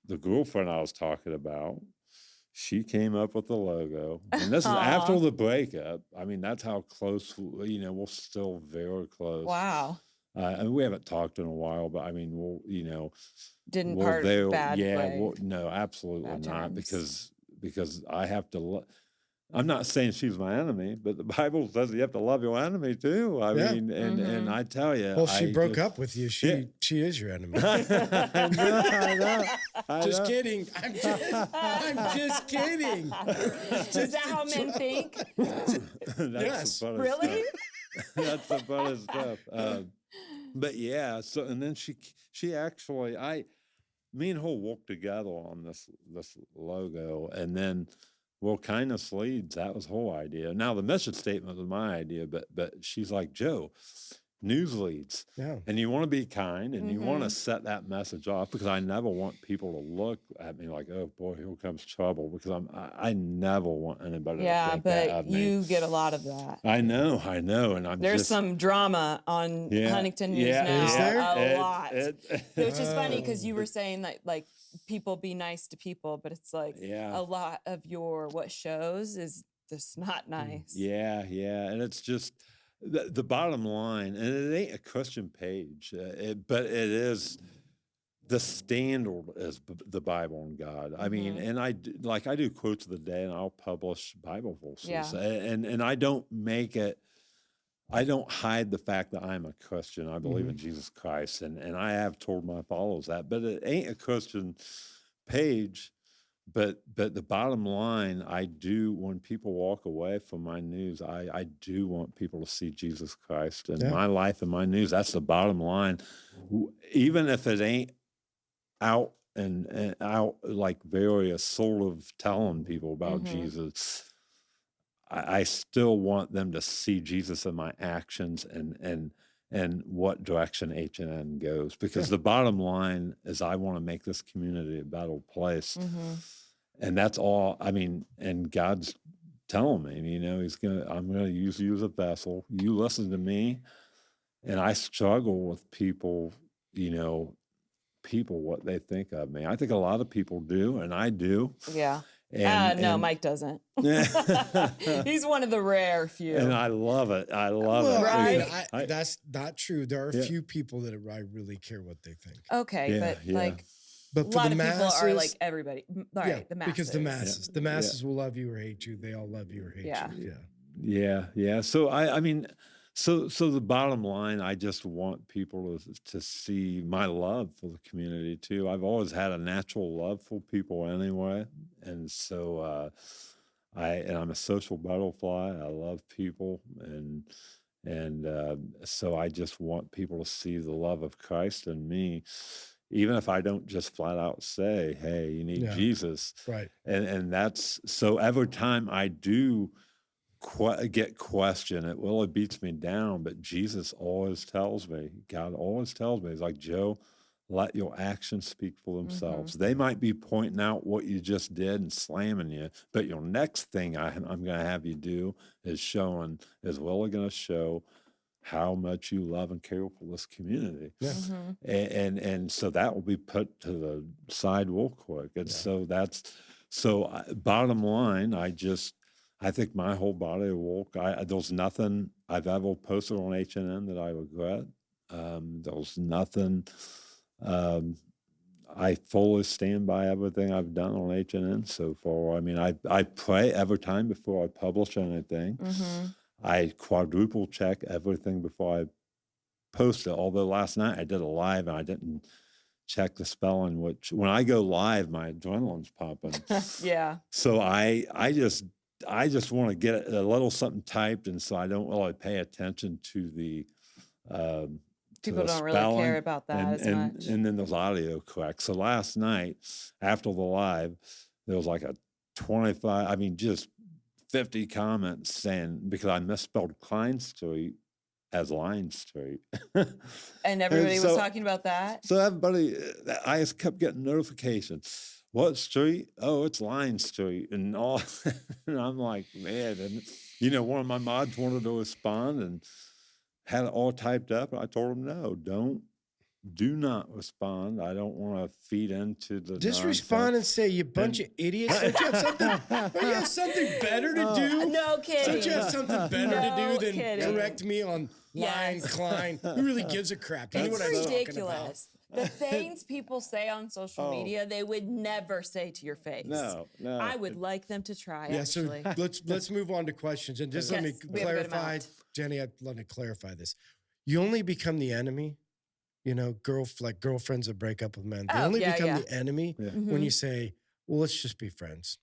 the girlfriend I was talking about, she came up with the logo, and this is after the breakup. I mean, that's how close, we're still very close. Wow. And we haven't talked in a while, but I mean, didn't part there, bad way. No, absolutely bad not, times. because I have to. I'm not saying she's my enemy, but the Bible says you have to love your enemy too. I mean, and I tell you, well, she broke up with you. She is your enemy. I know. Just kidding. I'm just kidding. Is that how men think? Yes. Really? That's the funny stuff. But yeah, so and then she actually me and her worked together on this logo, and then well, kindness leads. That was the whole idea. Now the mission statement was my idea, but she's like, Joe, news leads. Yeah. And you want to be kind and you want to set that message off, because I never want people to look at me like, oh boy, here comes trouble, because I never want anybody to think that of me. You get a lot of that. I know. And there's some drama on Huntington News now. Is there? A lot. Which is funny, because you were saying that like people be nice to people, but it's like a lot of what shows is just not nice. Yeah. And it's just the bottom line, and it ain't a Christian page, but it is. The standard is the Bible and God. I mean, and I do quotes of the day, and I'll publish Bible verses, and I don't make it. I don't hide the fact that I'm a Christian. I believe in Jesus Christ, and I have told my followers that. But it ain't a Christian page. But the bottom line, I do, when people walk away from my news, I do want people to see Jesus Christ in my life and my news. That's the bottom line. Even if it ain't out and out like various sort of telling people about Jesus, I still want them to see Jesus in my actions and what direction H&N goes. Because the bottom line is I want to make this community a better place. And that's all. I mean, and God's telling me, you know, I'm going to use you as a vessel. You listen to me. And I struggle with people, you know, what they think of me. I think a lot of people do, and I do. Yeah. And Mike doesn't. He's one of the rare few. And I love it. I love it. Right? I mean, that's not true. There are a few people that I really care what they think. Okay, but for a lot the of masses, people are like everybody. All right, the masses. Because the masses will love you or hate you. They all love you or hate you. Yeah. So I mean, so the bottom line, I just want people to see my love for the community too. I've always had a natural love for people anyway, and so I'm a social butterfly. I love people, and so I just want people to see the love of Christ in me. Even if I don't just flat out say, hey, you need Jesus. Right. And that's, so every time I do get questioned, it really beats me down, but Jesus always tells me, God always tells me, he's like, Joe, let your actions speak for themselves. They might be pointing out what you just did and slamming you, but your next thing I'm going to have you do is really going to show how much you love and care for this community. Yeah. And so that will be put to the side real quick. And so bottom line, I think my whole body of work, there's nothing I've ever posted on H&N that I regret. There's nothing, I fully stand by everything I've done on H&N so far. I mean, I pray every time before I publish anything. I quadruple check everything before I post it. Although last night I did a live and I didn't check the spelling, which when I go live, my adrenaline's pumping. Yeah. So I just want to get a little something typed, and so I don't really pay attention to the people don't really care about that as much. And then there's audio correct. So last night after the live, there was like a 25, I mean, just 50 comments saying, because I misspelled Klein Street as Line Street. And everybody was talking about that? So everybody, I just kept getting notifications. What street? Oh, it's Line Street. And all, and I'm like, man. And, you know, one of my mods wanted to respond and had it all typed up. And I told him, no, do not respond. I don't want to feed into the Just nonsense. Respond and say, you bunch of idiots. Don't you have something better to do? No kidding. Don't you have something better to do than kidding. correct me on Line, Klein? Who really gives a crap? You know what I'm talking about? Ridiculous. The things people say on social media, they would never say to your face. No. I would like them to try, actually. So let's move on to questions. And just let me clarify, Jenny, I'd love to clarify this. You only become the enemy. You know, girlfriends that break up with men. They only become the enemy when you say, well, let's just be friends.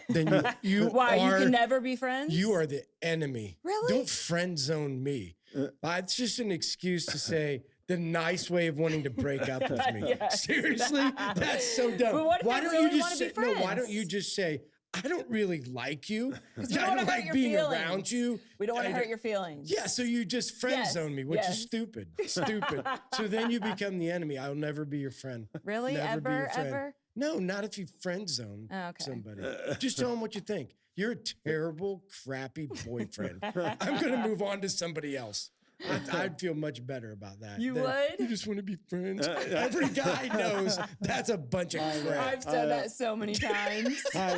Then you Why, you can never be friends? You are the enemy. Really? Don't friend zone me. It's just an excuse to say the nice way of wanting to break up with me. Seriously? That's so dumb. But what if why they don't really you want just to be friends? No, why don't you just say, I don't really like you. We don't I wanna don't hurt like your being feelings. around you. We don't want to I hurt your feelings. Yeah, so you just friend zone me, which is stupid. Stupid. So then you become the enemy. I'll never be your friend. Really? Never be your friend. Ever? No, not if you friend zone somebody. Just tell them what you think. You're a terrible, crappy boyfriend. I'm going to move on to somebody else. I'd feel much better about that. You would? You just want to be friends. Every guy knows that's a bunch of crap. I've said that so many times. I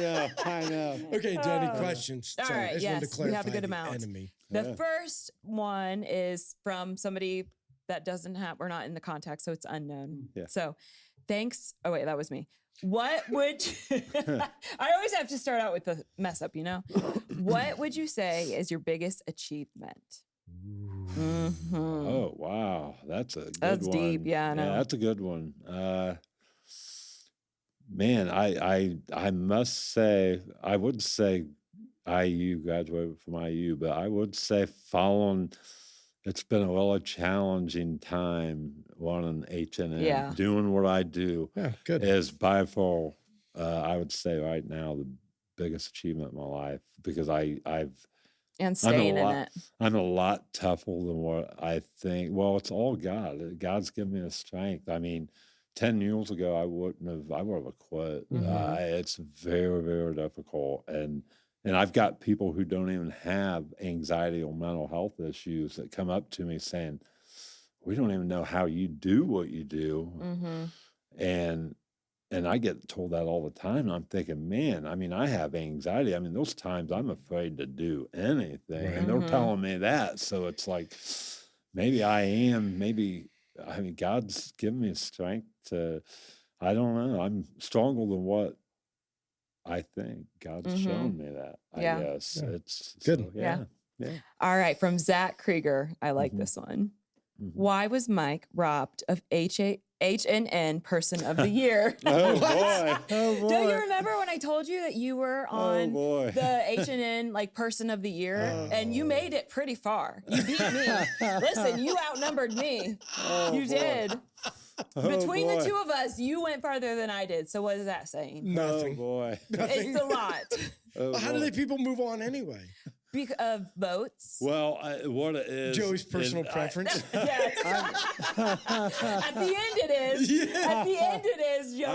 know. Okay, Jenny, questions. All Sorry, right, I just wanted to yes, we clarify have a good the amount. enemy. The first one is from somebody that doesn't have, we're not in the contact, so it's unknown. Yeah. So thanks. Oh, wait, that was me. What would you, I always have to start out with the mess up, you know? What would you say is your biggest achievement? Mm-hmm. Oh, wow. That's a good one. That's deep. Yeah, I know. Yeah, that's a good one. Man, I must say, I would say IU, graduated from IU, but I would say following, it's been a really challenging time running H&M, doing what I do. Yeah, good. Is by far, I would say right now, the biggest achievement in my life, because and staying in it. I'm a lot tougher than what I think. Well, it's all God. God's given me the strength. I mean, 10 years ago, I would have quit. It's very, very difficult. And I've got people who don't even have anxiety or mental health issues that come up to me saying, we don't even know how you do what you do. And I get told that all the time. And I'm thinking, man, I mean, I have anxiety. I mean, those times I'm afraid to do anything. And they're telling me that. So it's like, maybe God's given me strength to, I don't know. I'm stronger than what I think. God's shown me that, I guess. Yeah. It's good. So, yeah. All right. From Zach Krieger. I like this one. Why was Mike robbed of H&N Person of the Year? Oh boy! Do you remember when I told you that you were on the H&N like Person of the Year, and you made it pretty far? You beat me. Listen, you outnumbered me. You did. Between the two of us, you went farther than I did. So what is that saying? Nothing. Oh boy! Nothing. It's a lot. How do they people move on anyway? Of votes. Well, what it is? Joey's personal preference. Yes. At the end, it is. At the end, it is, Joey.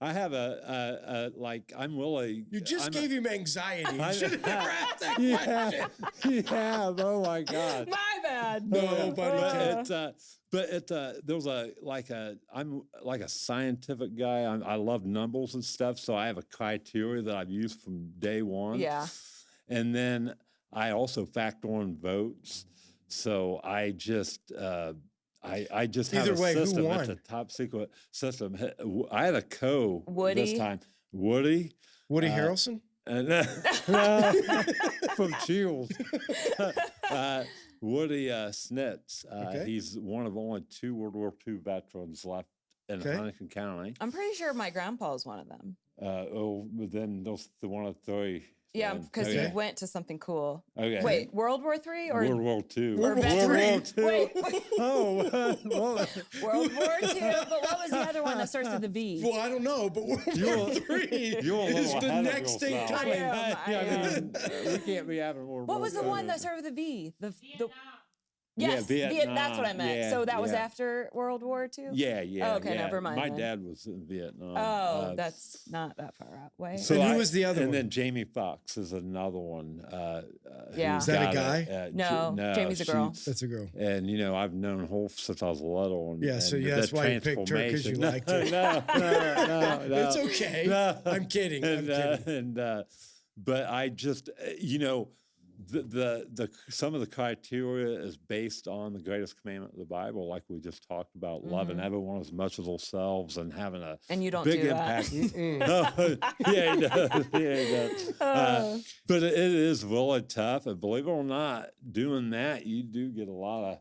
I have a like. I'm really. You just gave him anxiety. You should have never asked that question. Yeah. Oh my God. My bad. Nobody can. But there's I'm like a scientific guy. I love numbers and stuff. So I have a criteria that I've used from day one. Yeah. And then I also factor in votes. So I just I just have Either a way, system. who won? It's a top secret system. I had a Woody. this time. Woody Harrelson? From Cheers. Woody Snitz. He's one of only 2 World War II veterans left in Huntington County. I'm pretty sure my grandpa is one of them. But then there's the one of 3. Yeah, because he went to something cool. Okay. Wait, World War III or World War II? Or World War II. Wait. Oh, World War II. But what was the other one that starts with a V? Well, I don't know, but World War III is the next thing coming. I am. We can't be having World War What was the one that started with a V? Yes, Vietnam. That's what I meant. Yeah, so that was after World War II? Yeah. Oh, okay, never mind. My then. dad was in Vietnam. Oh, that's not that far out. Way. So who was the other one? And then Jamie Foxx is another one. Yeah. Is that a guy? No, Jamie's a girl. That's a girl. And, I've known her since I was little. And, so that's why you picked her, because you liked her. No. It's okay. No. I'm kidding. But I just, the some of the criteria is based on the greatest commandment of the Bible, like we just talked about, loving everyone as much as ourselves and having a and you don't big do impact. That. Yeah, he does. But it is really tough, and believe it or not, doing that, you do get a lot of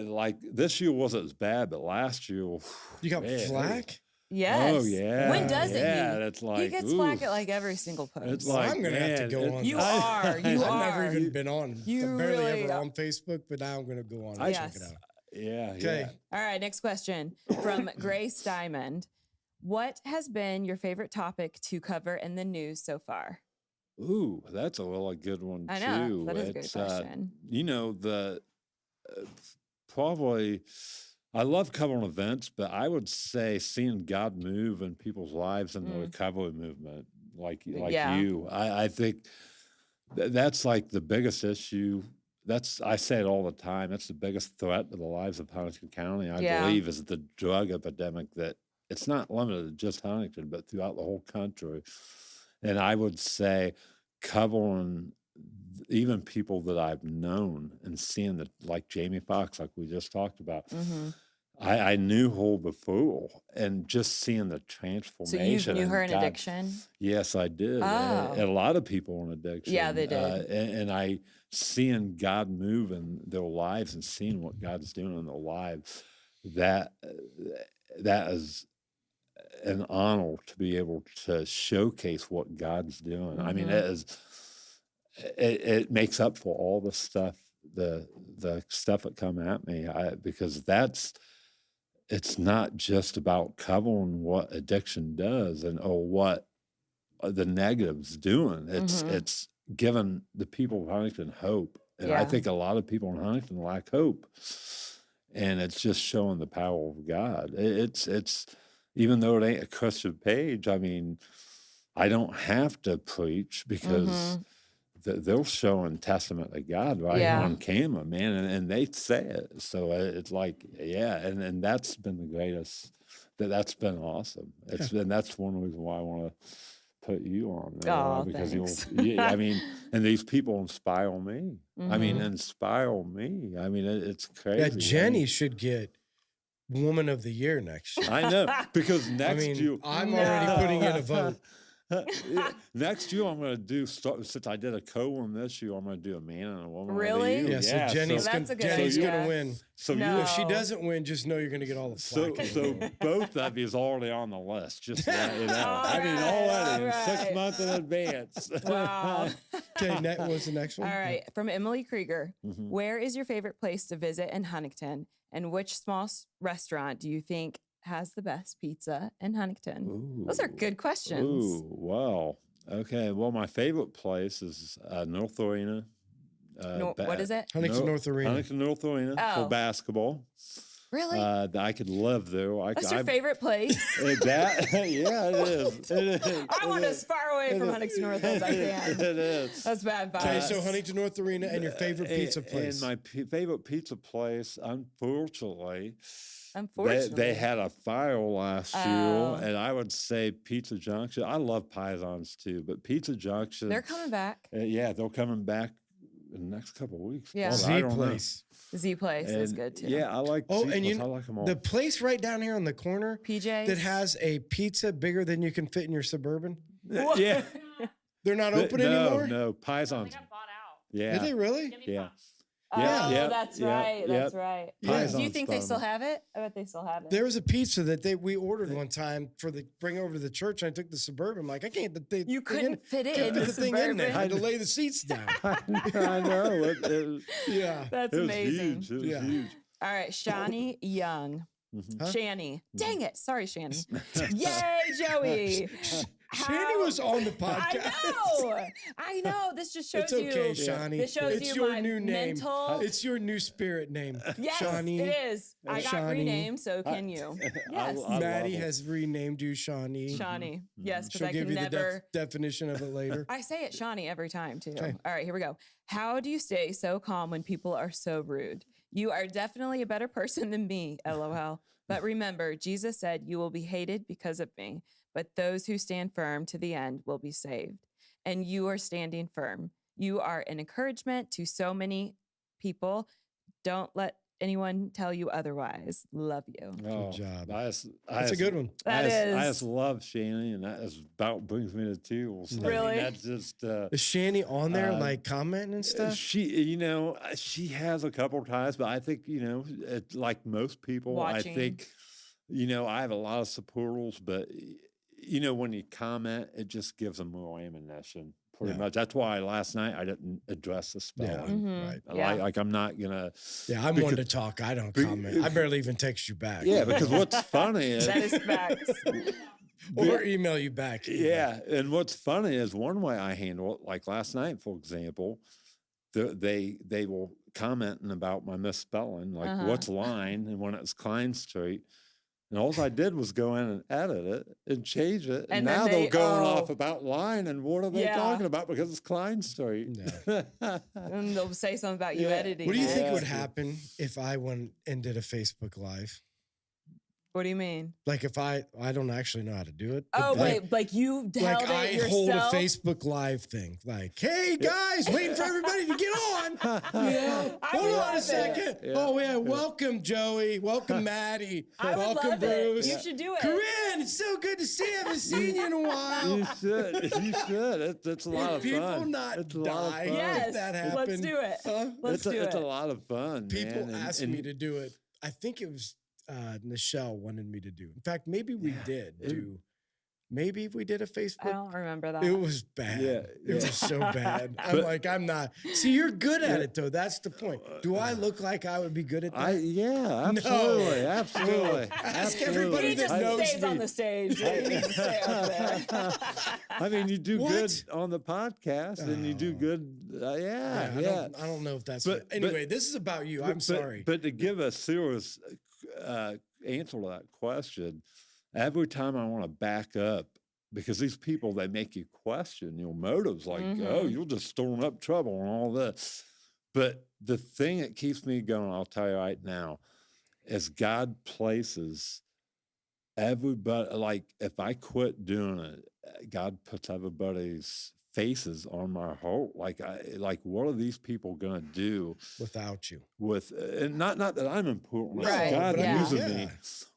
like this year wasn't as bad, but last year you got flack. Yes. Oh yeah. When doesn't he? Yeah, that's like he gets flack at like every single post. It's well, like, I'm gonna have to go on. You this. are. You I've are. never even been on. You I'm barely really ever are. on Facebook, but now I'm gonna go on and check it out. Yeah. Okay. All right. Next question from Grace Diamond. What has been your favorite topic to cover in the news so far? Ooh, that's a really good one I know. too. That is a good question. Probably, I love covering events, but I would say seeing God move in people's lives in the recovery movement, like you. I think that's like the biggest issue. I say it all the time. That's the biggest threat to the lives of Huntington County, I believe, is the drug epidemic that it's not limited to just Huntington, but throughout the whole country. And I would say covering even people that I've known and seeing that, like Jamie Foxx, like we just talked about, I knew her before, and just seeing the transformation. So you knew her in addiction? Yes, I did. And a lot of people in addiction. Yeah, they did. And I seeing God move in their lives and seeing what God's doing in their lives, that is an honor to be able to showcase what God's doing. I mean, it makes up for all the stuff, the stuff that come at me, because it's not just about covering what addiction does or what the negatives doing. It's giving the people of Huntington hope. And I think a lot of people in Huntington lack hope. And it's just showing the power of God. It's even though it ain't a Christian page, I mean, I don't have to preach because they're showing testament to God on camera, man, and they say it. So it's like, and that's been the greatest. That's been awesome. And that's one reason why I want to put you on there, because I mean, and these people inspire me. I mean, inspire me. I mean, it's crazy. Yeah, Jenny should get Woman of the Year next year. I know, because next year I'm already putting in a vote. Next year I'm going to do, since I did a co-one this year, I'm going to do a man and a woman. Really? Yeah, so Jenny's going to win. So if she doesn't win, just know you're going to get all the flack. So both of you is already on the list. Just let you know. I mean, already in 6 months in advance. Wow. Okay, what's the next one? All right, from Emily Krieger. Where is your favorite place to visit in Huntington, and which small restaurant do you think has the best pizza in Huntington? Ooh. Those are good questions. Ooh, wow. Okay, well, my favorite place is North Arena. What is it? Huntington North Arena. Huntington North Arena for basketball. Really? I could live there. That's your favorite place? Yeah, it is. I want as far away from Huntington North as I can. It is. That's bad advice. Okay, so Huntington North Arena and your favorite pizza place. And my favorite pizza place, unfortunately, Unfortunately. They had a fire last year, and I would say Pizza Junction. I love Pisons too, but Pizza Junction. They're coming back. Yeah, they're coming back in the next couple of weeks. Yeah. Z Place. Z Place is good too. Yeah, I like Z Place. I like them all. The place right down here on the corner, PJ's, that has a pizza bigger than you can fit in your Suburban. Yeah. They're not open anymore? No, Pisons. They got bought out. Yeah. Did they really? Yeah. That's right. That's right. Yeah. Do you think they still have it? I bet they still have it. There was a pizza that we ordered one time bring over to the church. And I took the Suburban. I'm like, I can't. You couldn't fit it in the the thing in there. I had to lay the seats down. I know. Yeah. That's amazing. Huge. It was huge. All right, Shani Young. Shani. Dang it. Sorry, Shani. Yay, Joey. Shani was on the podcast. I know. This just shows it's okay, Shani. This shows it's you your my new name. mental. It's your new spirit name. Yes, Shani. it is. I got renamed, so can you? Yes. Maddie has renamed you Shani. Shani. Yes, because She'll I give can you never. the definition of it later. I say it Shani every time too. Okay. All right, here we go. How do you stay so calm when people are so rude? You are definitely a better person than me, LOL. But remember, Jesus said, you will be hated because of me, but those who stand firm to the end will be saved. And you are standing firm. You are an encouragement to so many people. Don't let anyone tell you otherwise. Love you. Good job. That's a good one. I just love Shani, and that is about brings me to tears. Really? I mean, that's just. Is Shani on there, like commenting and stuff? She has a couple of times, but I think, like most people, Watching. I think, I have a lot of supporters, but, when you comment, it just gives them more ammunition. Pretty much. That's why last night I didn't address the spelling. Right. Like I'm not gonna. Yeah, I'm one to talk. I don't comment. I barely even text you back. Yeah, because what's funny is that is facts. or email you back. Yeah. And what's funny is one way I handle it, like last night, for example, they will commenting about my misspelling, like what's line and when it's Klein Street. And all I did was go in and edit it and change it. And now they're going off about line and what are they talking about because it's Klein Street. And they'll say something about you editing. What do you think would happen if I went and did a Facebook Live? What do you mean? Like if I don't actually know how to do it. Oh, wait, like you held it yourself? Hold a Facebook Live thing. Like, hey guys, waiting for everybody to get on. Hold on a second. Welcome Joey. Welcome Maddie. Welcome Bruce. You should do it. Corinne, it's so good to see you. I haven't seen you in a while. You should. It's a lot of fun. People not die if that happens. Let's do it. Let's do it. It's a lot of fun. People asked me to do it. I think it was Nichelle wanted me to do. In fact, maybe we did do. Maybe we did a Facebook. I don't remember that. It was bad. It was so bad. I'm not. See, you're good at it though. That's the point. Do I look like I would be good at that? Absolutely, absolutely. Ask everybody that knows me. He just stays on the stage. He needs to stay up there. I mean, you do good on the podcast, and you do good. I don't know if that's. Anyway, this is about you. I'm sorry. But to give a serious answer to that question. Every time I want to back up, because these people, they make you question your motives, like, oh, you're just stirring up trouble and all this. But the thing that keeps me going, I'll tell you right now, is God places everybody, like if I quit doing it, God puts everybody's faces on my heart. Like what are these people gonna do without you? And not that I'm important, right? God using me.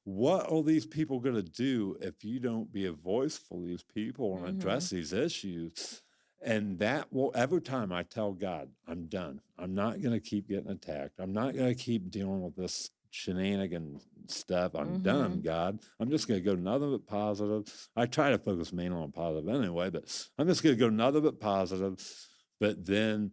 What are these people gonna do if you don't be a voice for these people and address these issues? And that will, every time I tell God, I'm done. I'm not gonna keep getting attacked. I'm not gonna keep dealing with this shenanigan stuff. I'm done, God. I'm just going to go nothing but positive. I try to focus mainly on positive anyway, but I'm just going to go nothing but positive. But then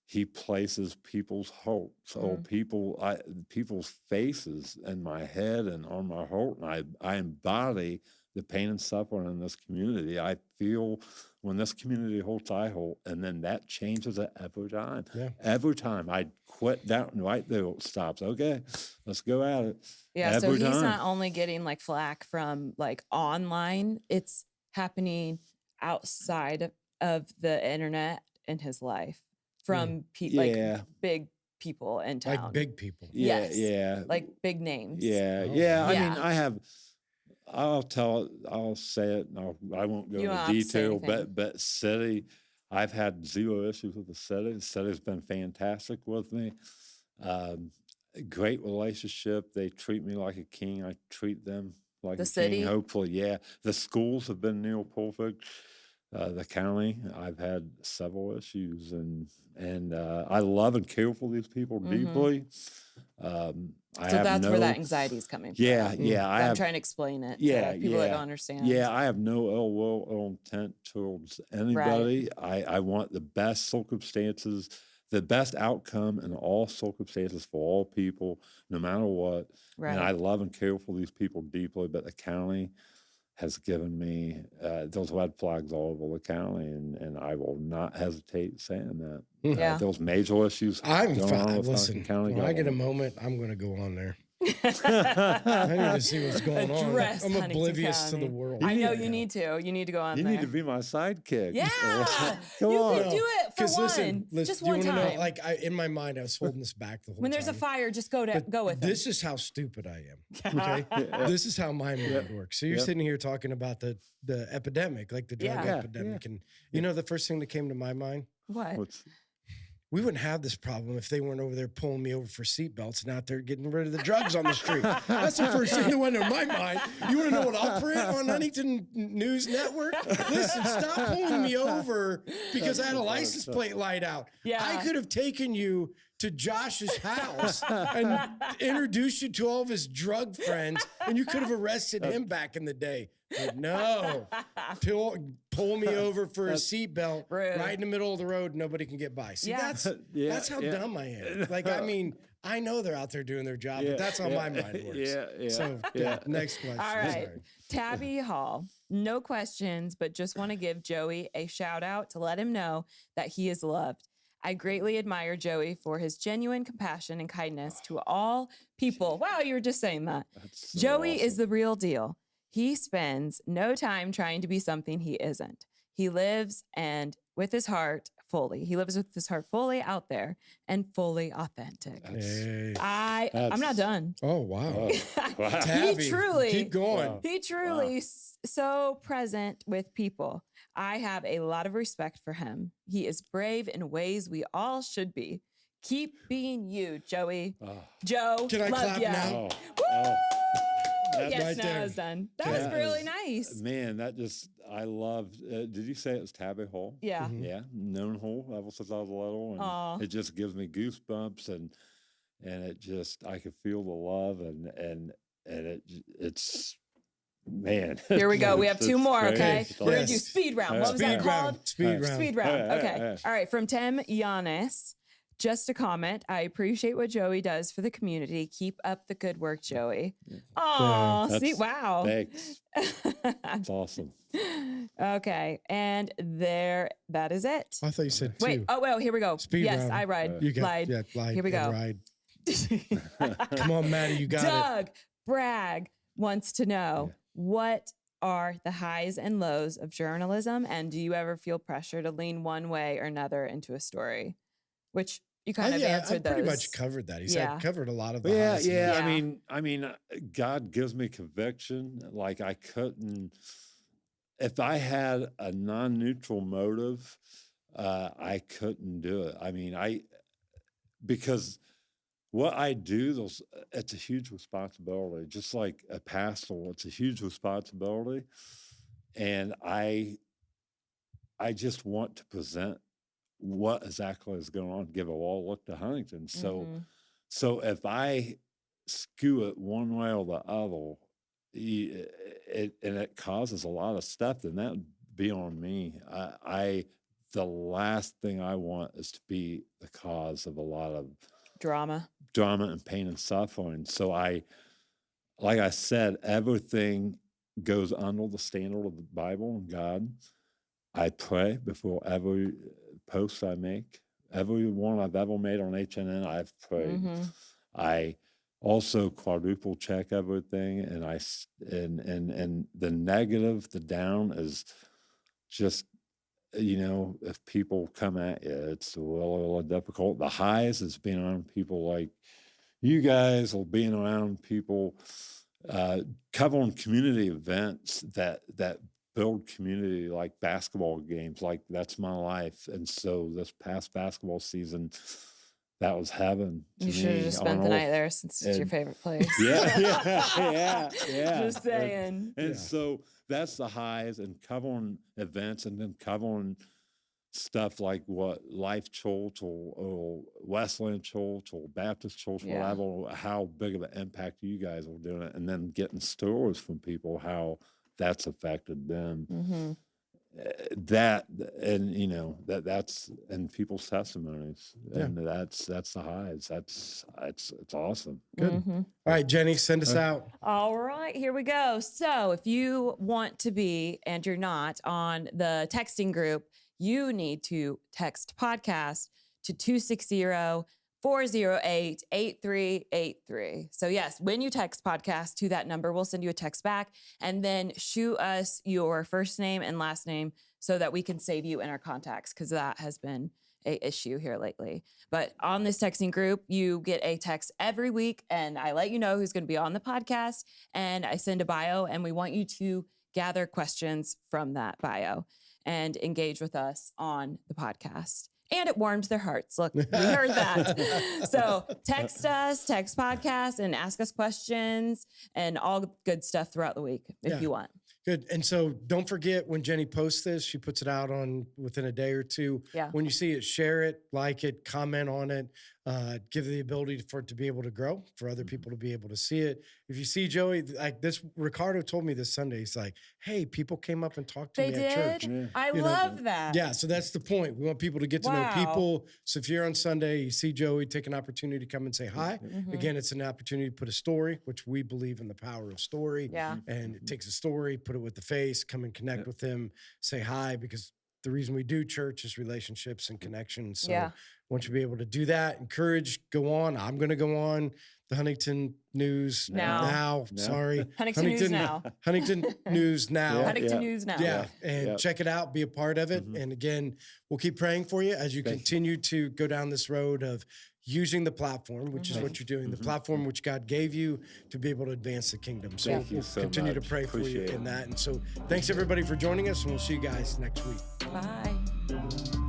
he places people's hopes or people's faces in my head and on my heart, and I embody the pain and suffering in this community. I feel when this community holds, I hold, and then that changes it every time. Yeah. Every time I quit down right there, it stops. Okay, let's go at it. Yeah, every so he's time. not only getting like flack from like online, it's happening outside of the internet in his life from like big people in town. Like big people. Yeah. Like big names. Yeah. I mean, I'll say it, and I won't go into detail, but city, I've had zero issues with the city. The city's been fantastic with me. Great relationship. They treat me like a king. I treat them like a king, hopefully. The schools have been near perfect. The county, I've had several issues, and I love and care for these people deeply. So that's where that anxiety is coming from. I'm trying to explain it to people that don't understand. I have no ill will or intent towards anybody. Right. I want the best circumstances, the best outcome in all circumstances for all people, no matter what. Right. And I love and care for these people deeply, but the county has given me those red flags all over the county, and I will not hesitate saying that. Those major issues. I'm fine. Listen, when I get a moment, I'm going to go on there. I need to see what's going on. I'm oblivious to the world. I know you need to. You need to go on there. You need to be my sidekick. Yeah. Come on. You can do it for one. Listen, just one time. Know, like in my mind, I was holding this back the whole time. When there's a fire, just go with it. This is how stupid I am. Okay? This is how my mind works. So you're sitting here talking about the epidemic, like the drug epidemic. And you know the first thing that came to my mind? What? We wouldn't have this problem if they weren't over there pulling me over for seatbelts and out there getting rid of the drugs on the street. That's the first thing that went to my mind. You want to know what I'll print on Huntington News Network? Listen, stop pulling me over because I had a license plate light out. Yeah. I could have taken you to Josh's house and introduced you to all of his drug friends, and you could have arrested him back in the day. But no, pull me over for a seatbelt right in the middle of the road. Nobody can get by. See, that's how dumb I am. Like, I mean, I know they're out there doing their job, but that's how my mind works. So next question. All right. Sorry. Tabby Hall. No questions, but just want to give Joey a shout out to let him know that he is loved. I greatly admire Joey for his genuine compassion and kindness to all people. Wow, you were just saying that. So Joey awesome. is the real deal. He spends no time trying to be something he isn't. He lives with his heart fully out there and fully authentic. I'm not done. Oh, wow. Wow. He truly, keep going. Wow. he truly so present with people. I have a lot of respect for him. He is brave in ways we all should be. Keep being you, Joey. Joe, Can I love clap ya. now? Woo! That's Yes, right now there. it's done. That was really nice. Man, I loved, did you say it was Tabby Hall? Yeah. Mhm. Yeah, known Hall ever since I was little. And Aw. it just gives me goosebumps and it just, I can feel the love and it's, man. Here we go. We have It's two more, great. okay? It's We're going to do Yes. speed round. What was that called? Speed round. Speed round. Yeah, Okay. yeah. All right. From Tim Giannis. Just a comment. I appreciate what Joey does for the community. Keep up the good work, Joey. Oh, see, That's- wow. Thanks. It's awesome. Okay. And that is it. I thought you said 2. Wait. Oh, well, here we go. Speed yes, round. I lied. You got lied. lied. Here we go. Ride. Come on, Maddie, you got it. Doug Bragg wants to know what are the highs and lows of journalism, and do you ever feel pressure to lean one way or another into a story? Which you kind of answered I those. pretty much covered that. He said Yeah. covered a lot of the Yeah, highs and yeah. lows. I mean, God gives me conviction. Like I couldn't, if I had a non-neutral motive, I couldn't do it. I mean, because what I do, it's a huge responsibility. Just like a pastor, it's a huge responsibility, and I just want to present what exactly is going on, give a raw look to Huntington. So, so if I skew it one way or the other, and it causes a lot of stuff, then that would be on me. The last thing I want is to be the cause of a lot of drama and pain and suffering. So like I said, everything goes under the standard of the Bible and God. I pray before every post I make. Every one I've ever made on HNN, I've prayed. I also quadruple check everything, and and the negative, the down is just, if people come at you, it's really difficult. The highs is being around people like you guys, or being around people, covering community events that build community, like basketball games. Like that's my life. And so this past basketball season, that was heaven to You should have me just on spent the earth. night there since it's your And- favorite place. Yeah. Just saying. And so that's the highs, and covering events, and then covering stuff like what Life Church or Wesleyan Church or Baptist Church, Yeah. whatever, how big of an impact you guys are doing it, and then getting stories from people, how that's affected them. That, and that's in people's testimonies, and that's the highs. It's awesome. Good. All right, Jenny, send us out. All right, here we go. So if you want to be, and you're not, on the texting group, you need to text podcast to 260-408-8383. So yes, when you text podcast to that number, we'll send you a text back, and then shoot us your first name and last name so that we can save you in our contacts, because that has been an issue here lately. But on this texting group, you get a text every week, and I let you know who's going to be on the podcast, and I send a bio, and we want you to gather questions from that bio and engage with us on the podcast. And it warms their hearts. Look, we heard that. So text us, text podcast, and ask us questions and all good stuff throughout the week if you want. Good. And so don't forget, when Jenny posts this, she puts it out on within a day or two. Yeah. When you see it, share it, like it, comment on it. give the ability for it to be able to grow, for other people to be able to see it. If you see Joey, like this, Ricardo told me this Sunday, he's like, hey, people came up and talked to me at church. Yeah. I love that. Yeah, so that's the point. We want people to get to know people. So if you're on Sunday, you see Joey, take an opportunity to come and say hi. Again, it's an opportunity to put a story, which we believe in the power of story. Yeah. And it takes a story, put it with the face, come and connect with him, say hi, because the reason we do church is relationships and connections. So I want you to be able to do that. Encourage, go on. I'm going to go on the Huntington News now. Sorry. Huntington News Now. Huntington News Now. Huntington News Now. Yeah. And check it out. Be a part of it. And again, we'll keep praying for you as you continue to go down this road of using the platform, which is what you're doing, the platform which God gave you to be able to advance the kingdom. So we'll continue to pray for you in that. And so thanks everybody for joining us, and we'll see you guys next week. Bye.